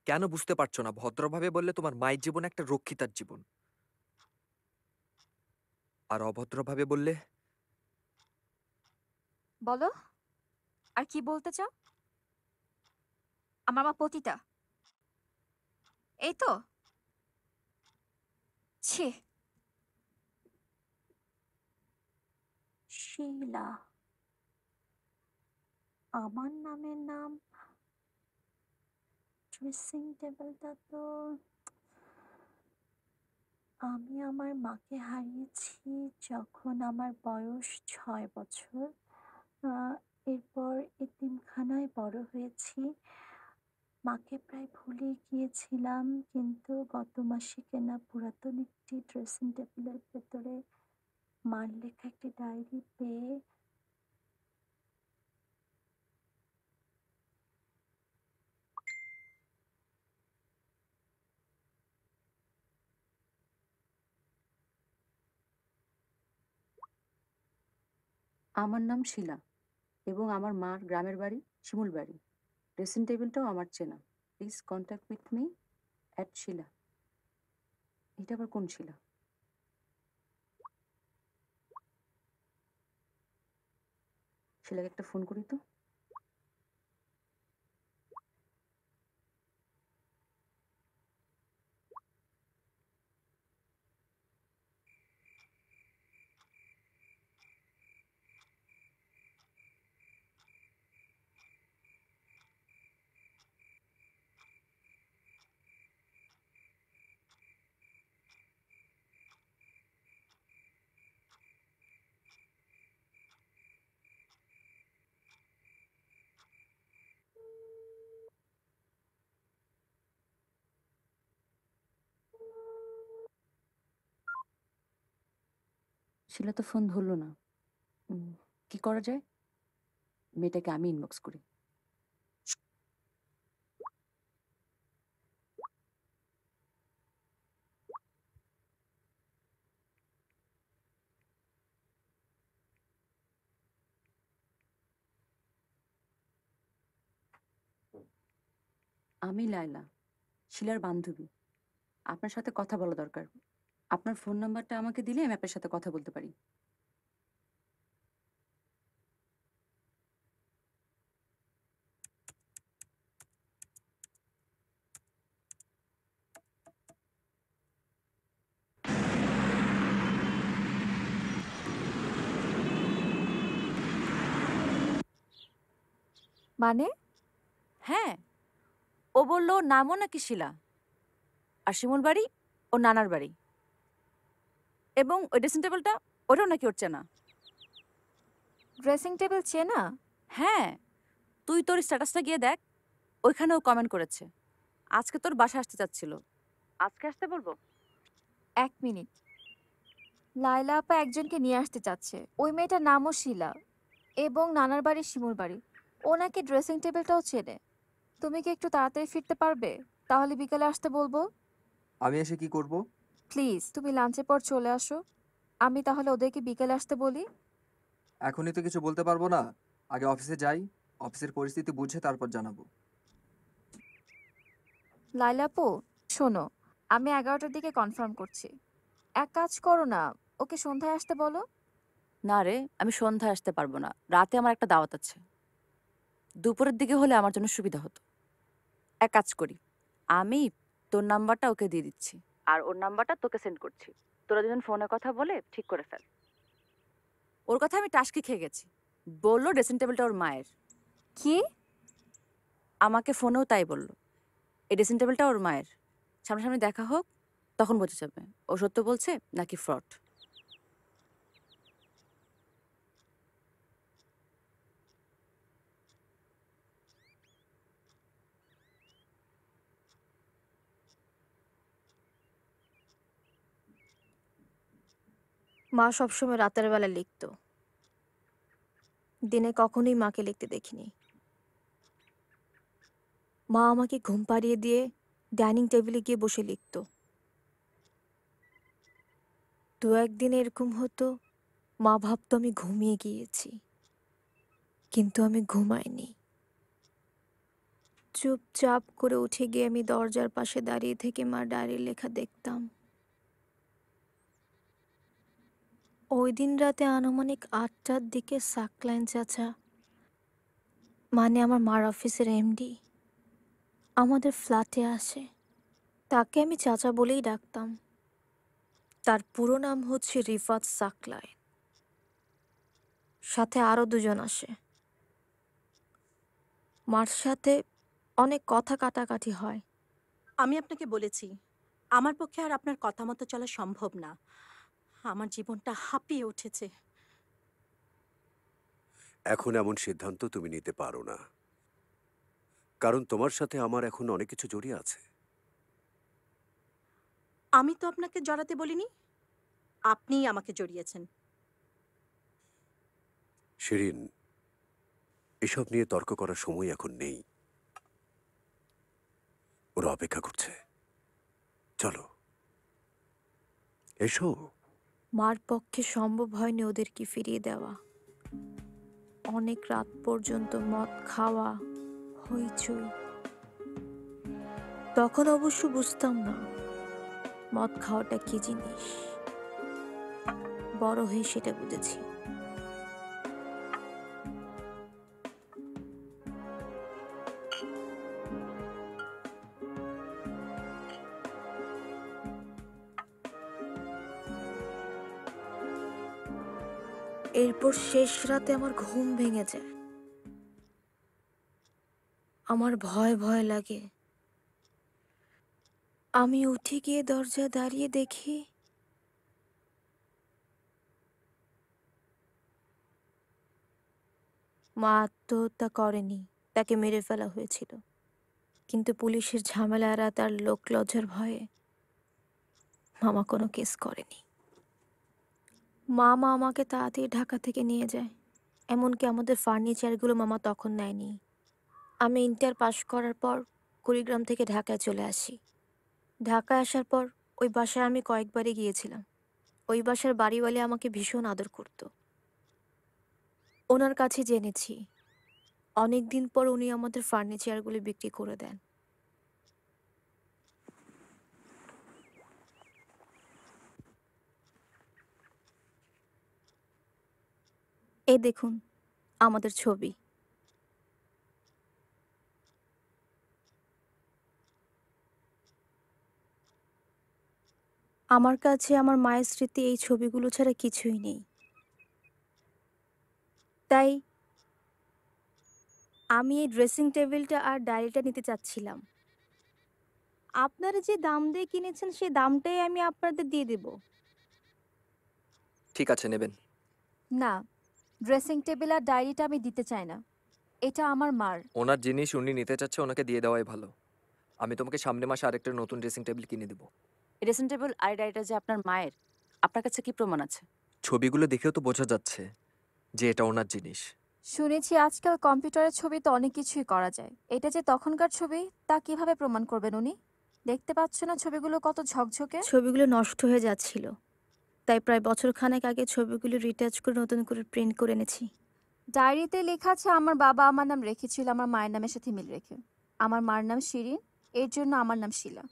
কেন বুঝতে পারছো না? ভদ্রভাবে বললে তোমার মায়ের জীবন একটা রক্ষিতার জীবন, আর অভদ্রভাবে বললে বলো, আর কি বলতে চাও? আমার মা পতিতা, এই তো? ছি। শিলা, আমার নামের নাম। ড্রেসিং টেবিলটা তো আমি আমার মাকে হারিয়েছি যখন আমার বয়স 6 বছর। এরপর এতিমখানায় বড় হয়েছি। মাকে প্রায় ভুলে গিয়েছিলাম, কিন্তু গত মাসে কেনা পুরাতন একটি ড্রেসিং টেবিলের ভেতরে মার লেখা একটি ডায়েরি পেয়ে আমার নাম শিলা এবং আমার মার গ্রামের বাড়ি শিমুল বাড়ি। ড্রেসিং টেবিলটাও আমার চেনা। Please contact with me at Sheela. এটা আবার কোন শিলা? শিলাকে একটা ফোন করি তো। শিলা তো ফোন ধরলো না। কি করা যায়? মেয়েটাকে আমি ইনবক্স করি। আমি লায়লা, শিলার বান্ধবী। আপনার সাথে কথা বলা দরকার। আপনার ফোন নাম্বারটা আমাকে দিলে আমি আপনার সাথে কথা বলতে পারি। মানে? হ্যাঁ, ও বলল ওর নামও নাকি শিলা, আর শিমুল বাড়ি ও নানার বাড়ি, এবং ওই ড্রেসিং টেবিলটা ওটাও নাকি ওর চেনা। ড্রেসিং টেবিল চেনা? হ্যাঁ, তুই তোর স্ট্যাটাসটা গিয়ে দেখ, ওইখানে ও কমেন্ট করেছে আজকে তোর বাসা আসতে চাচ্ছিল। আজকে আসতে বলবো? 1 মিনিট। লায়লা আপা একজনকে নিয়ে আসতে চাচ্ছে। ওই মেয়েটার নামও শিলা এবং নানার বাড়ি শিমুর বাড়ি। ও নাকি ড্রেসিং টেবিলটাও চেনে। তুমি কি একটু তাড়াতাড়ি ফিরতে পারবে? তাহলে বিকেলে আসতে বলবো। আমি এসে কি করব? প্লিজ তুমি লাঞ্চের পর চলে আসো। আমি তাহলে ওদেরকে বিকেলে আসতে বলি। এখনই তো কিছু বলতে পারবো না, আগে অফিসে যাই, অফিসের পরিস্থিতি বুঝে তারপর জানাবো। লায়লা আপু, শোনো, আমি 11টার দিকে কনফার্ম করছি। এক কাজ করো না, ওকে সন্ধ্যায় আসতে বলো। না রে, আমি সন্ধ্যায় আসতে পারবো না, রাতে আমার একটা দাওয়াত আছে। দুপুরের দিকে হলে আমার জন্য সুবিধা হতো। এক কাজ করি, আমি তোর নাম্বারটা ওকে দিয়ে দিচ্ছি, আর ওর নাম্বারটা তোকে সেন্ড করছি। তোরা দুজন ফোনে কথা বলে ঠিক করে ফেল। ওর কথা আমি টাসকি খেয়ে গেছি। বললো ড্রেসিং টেবিলটা ওর মায়ের। কি? আমাকে ফোনেও তাই বললো, এই ড্রেসিং টেবিলটা ওর মায়ের। সামনাসামনি দেখা হোক, তখন বোঝা যাবে ও সত্য বলছে নাকি ফ্রড। মা সবসময় রাতের বেলা লিখতো, দিনে কখনোই মাকে লিখতে দেখিনি। মা আমাকে ঘুম পাড়িয়ে দিয়ে ডাইনিং টেবিলে গিয়ে বসে লিখতো। 2-1 দিন এরকম হতো, মা ভাবতো আমি ঘুমিয়ে গিয়েছি, কিন্তু আমি ঘুমাইনি। চুপচাপ করে উঠে গিয়ে আমি দরজার পাশে দাঁড়িয়ে থেকে মার ডায়েরির লেখা দেখতাম। ওই দিন রাতে আনুমানিক ৮টার দিকে সাকলাইন চাচা, মানে আমার মার অফিসের এমডি, আমাদের ফ্ল্যাটে আসে। তাকে আমি চাচা বলেই ডাকতাম। তার পুরো নাম হচ্ছে রিফাত সাকলাইন। সাথে আরো দুজন আসে। মার সাথে অনেক কথা কাটাকাটি হয়। আমি আপনাকে বলেছি আমার পক্ষে আর আপনার কথা মতো চলা সম্ভব না। আমার জীবনটা হাঁপিয়ে উঠেছে। এখন এমন সিদ্ধান্ত তুমি নিতে পারো না, কারণ তোমার সাথে আমার এখন অনেক কিছু জড়িয়ে আছে। আমি তো আপনাকে জড়াতে বলিনি, আপনিই আমাকে জড়িয়েছেন। শিরিন, এসব নিয়ে তর্ক করার সময় এখন নেই। ওরা অপেক্ষা করছে, চলো এসো। মার পক্ষে সম্ভব হয়নি ওদেরকে ফিরিয়ে দেওয়া। অনেক রাত পর্যন্ত মদ খাওয়া, হইচই। তখন অবশ্য বুঝতাম না মদ খাওয়াটা কি জিনিস। বড় হয়ে সেটা বুঝেছি। এরপর শেষ রাতে আমার ঘুম ভেঙে যায়। আমার ভয় ভয় লাগে। আমি উঠে গিয়ে দরজা দাঁড়িয়ে দেখি মা আত্মহত্যা করেনি, তাকে মেরে ফেলা হয়েছিল। কিন্তু পুলিশের ঝামেলা এড়াতে আর লোক লজ্জার ভয়ে মামা কোনো কেস করেনি। মামা আমাকে তাড়াতাড়ি ঢাকা থেকে নিয়ে যায়। এমনকি আমাদের ফার্নিচারগুলো মামা তখন নেয়নি। আমি ইন্টার পাশ করার পর কুড়িগ্রাম থেকে ঢাকায় চলে আসি। ঢাকায় আসার পর ওই বাসায় আমি কয়েকবারই গিয়েছিলাম। ওই বাসার বাড়িওয়ালি আমাকে ভীষণ আদর করত। ওনার কাছে জেনেছি অনেক দিন পর উনি আমাদের ফার্নিচারগুলো বিক্রি করে দেন। এই দেখুন আমাদের ছবি। আমার কাছে আমার মায়ের স্মৃতি এই ছবিগুলো ছাড়া কিছুই নেই। তাই আমি এই ড্রেসিং টেবিলটা আর ডায়েরিটা নিতে চাচ্ছিলাম। আপনারা যে দাম দিয়ে কিনেছেন সেই দামটাই আমি আপনাদের দিয়ে দেব। ঠিক আছে, নেবেন। না, ড্রেসিং টেবিল আর ডায়েরিটা আমি দিতে চাই না। এটা আমার মার। ওনার জিনিস উনি নিতে চাচ্ছে, ওনাকে দিয়ে দেওয়াই ভালো। আমি তোমাকে সামনের মাসে আরেকটা নতুন ড্রেসিং টেবিল কিনে দেবো। ড্রেসিং টেবিল আর ডায়েরিটা যে আপনার মায়ের, আপনার কাছে কি প্রমাণ আছে? ছবিগুলো দেখেও তো বোঝা যাচ্ছে যে এটা ওনার জিনিস। শুনেছি আজকাল কম্পিউটারের ছবিতে অনেক কিছুই করা যায়। এটা যে তখনকার ছবি তা কিভাবে প্রমাণ করবেন উনি? দেখতে পাচ্ছ না ছবিগুলো কত ঝকঝকে। ছবিগুলো নষ্ট হয়ে যাচ্ছিল, তাই প্রায় বছরখানেক আগে ছবিগুলো রিটাচ করে নতুন করে প্রিন্ট করে এনেছি। ডায়েরিতে লেখা আছে আমার বাবা আমার নাম রেখেছিল আমার মায়ের নামের সাথে মিল রেখে। আমার মার নাম শিরিন, এর জন্য আমার নাম শিলা।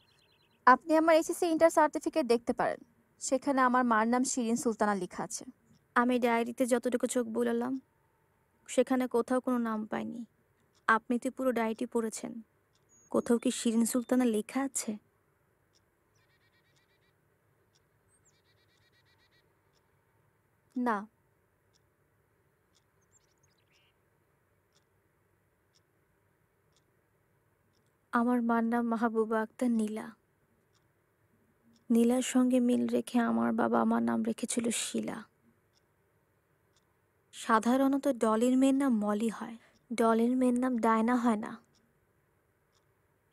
আপনি আমার এসএসসি ইন্টার সার্টিফিকেট দেখতে পারেন, সেখানে আমার মার নাম শিরিন সুলতানা লেখা আছে। আমি ডায়েরিতে যতটুকু চোখ বুলালাম সেখানে কোথাও কোনো নাম পাইনি। আপনি তো পুরো ডায়েরিটি পড়েছেন, কোথাও কি শিরিন সুলতানা লেখা আছে? না। আমার মার নাম মাহবুবা আক্তার নীলা। নীলার সঙ্গে মিল রেখে আমার বাবা আমার নাম রেখেছিল শিলা। সাধারণত ডলির মেয়ের নাম মলি হয়, ডলির মেয়ের নাম ডায়না হয় না।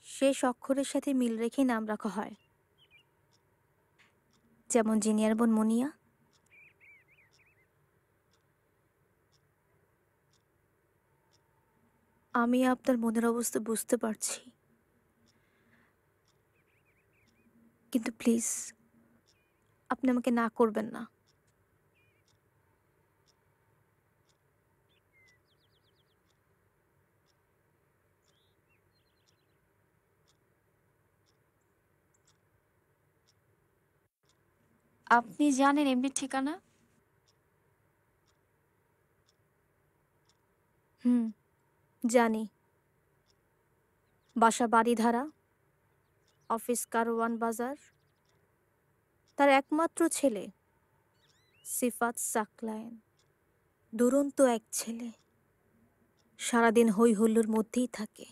শেষ অক্ষরের সাথে মিল রেখেই নাম রাখা হয়, যেমন জিনিয়ার বোন মুনিয়া। আমি আপনার মনের অবস্থা বুঝতে পারছি, কিন্তু প্লিজ আপনি আমাকে না করবেন না। আপনি জানেন এমনি ঠিকানা? হুম, জানি। বাসা বাড়িধারা, অফিস কারওয়ান বাজার। তার একমাত্র ছেলে সিফাত সাকলায়েন, দুরন্ত এক ছেলে, সারাদিন হই হুল্লোর মধ্যেই থাকে।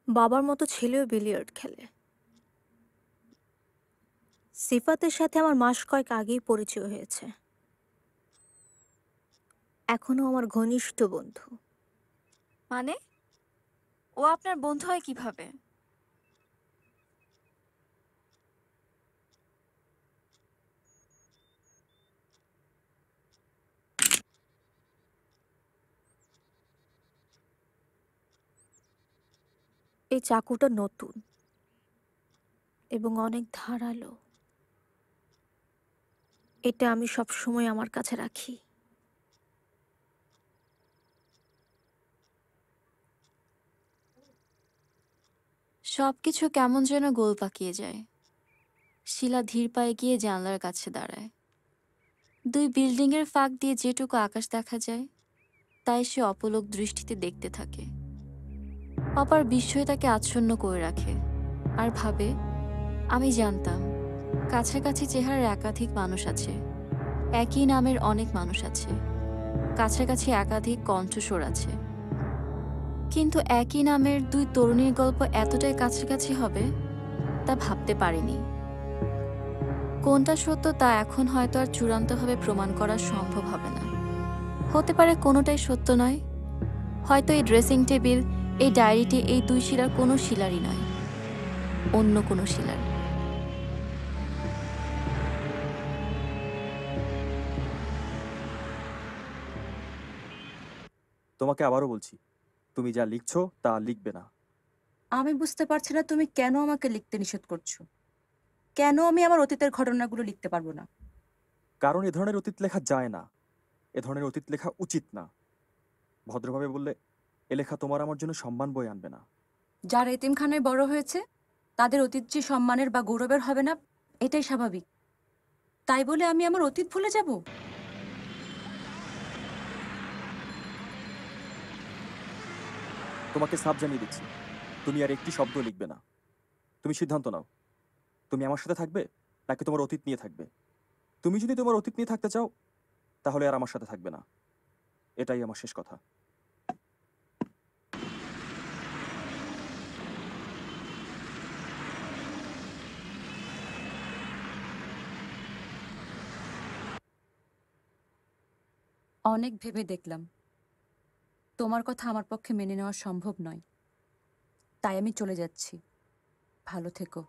বাবার মতো ছেলেও বিলিয়ার্ড খেলে। সিফাতের সাথে আমার মাস কয়েক আগেই পরিচয় হয়েছে, এখনো আমার ঘনিষ্ঠ বন্ধু। মানে ও আপনার বন্ধু হয় কিভাবে? এই চাকুটা নতুন এবং অনেক ধারালো। এটা আমি সব সময় আমার কাছে রাখি। সবকিছু কেমন যেন গোল পাকিয়ে যায়। শিলা ধীর পায়ে গিয়ে জানলার কাছে দাঁড়ায়। দুই বিল্ডিং এর ফাঁক দিয়ে যেটুকু আকাশ দেখা যায় তাই সে অপলক দৃষ্টিতে দেখতে থাকে। অপার বিস্ময় তাকে আচ্ছন্ন করে রাখে আর ভাবে, আমি জানতাম কাছাকাছি চেহারার একাধিক মানুষ আছে, একই নামের অনেক মানুষ আছে, কাছাকাছি একাধিক কণ্ঠস্বর আছে, কিন্তু একই নামের দুই তরুণীর গল্প এতটাই কাছাকাছি হবে তা ভাবতে পারিনি। কোনটা সত্য তা এখন হয়তো আর চূড়ান্তভাবে প্রমাণ করা সম্ভব হবে না। হতে পারে কোনোটাই সত্য নয়। হয়তো এই ড্রেসিং টেবিল, এই ডায়েরিটি এই দুই শিলার কোনো শিলারই নয়, অন্য কোনো শিলার। তোমাকে আবারও বলছি, তুমি যা লিখছো তা লিখবে না। আমি বুঝতে পারছি না তুমি কেন আমাকে লিখতে নিষেধ করছো। কেন আমি আমার অতীতের ঘটনাগুলো লিখতে পারবো না? কারণ এ ধরনের অতীত লেখা যায় না, এ ধরনের অতীত লেখা উচিত না। ভদ্রভাবে বললে, এ লেখা তোমার আমার জন্য সম্মান বয়ে আনবে না। যারা এতিমখানায় বড় হয়েছে তাদের অতীত যে সম্মানের বা গৌরবের হবে না, এটাই স্বাভাবিক। তাই বলে আমি আমার অতীত ভুলে যাব? তোমাকে সাফ জানিয়ে দিচ্ছি, তুমি আর একটি শব্দ লিখবে না। তুমি সিদ্ধান্ত নাও, তুমি আমার সাথে থাকবে নাকি তোমার অতীত নিয়ে থাকবে। তুমি যদি তোমার অতীত নিয়ে থাকতে চাও তাহলে আর আমার সাথে থাকবে না। এটাই আমার শেষ কথা। অনেক ভেবে দেখলাম তোমার কথা আমার পক্ষে মেনে নেওয়া সম্ভব নয়, তাই আমি চলে যাচ্ছি। ভালো থেকো।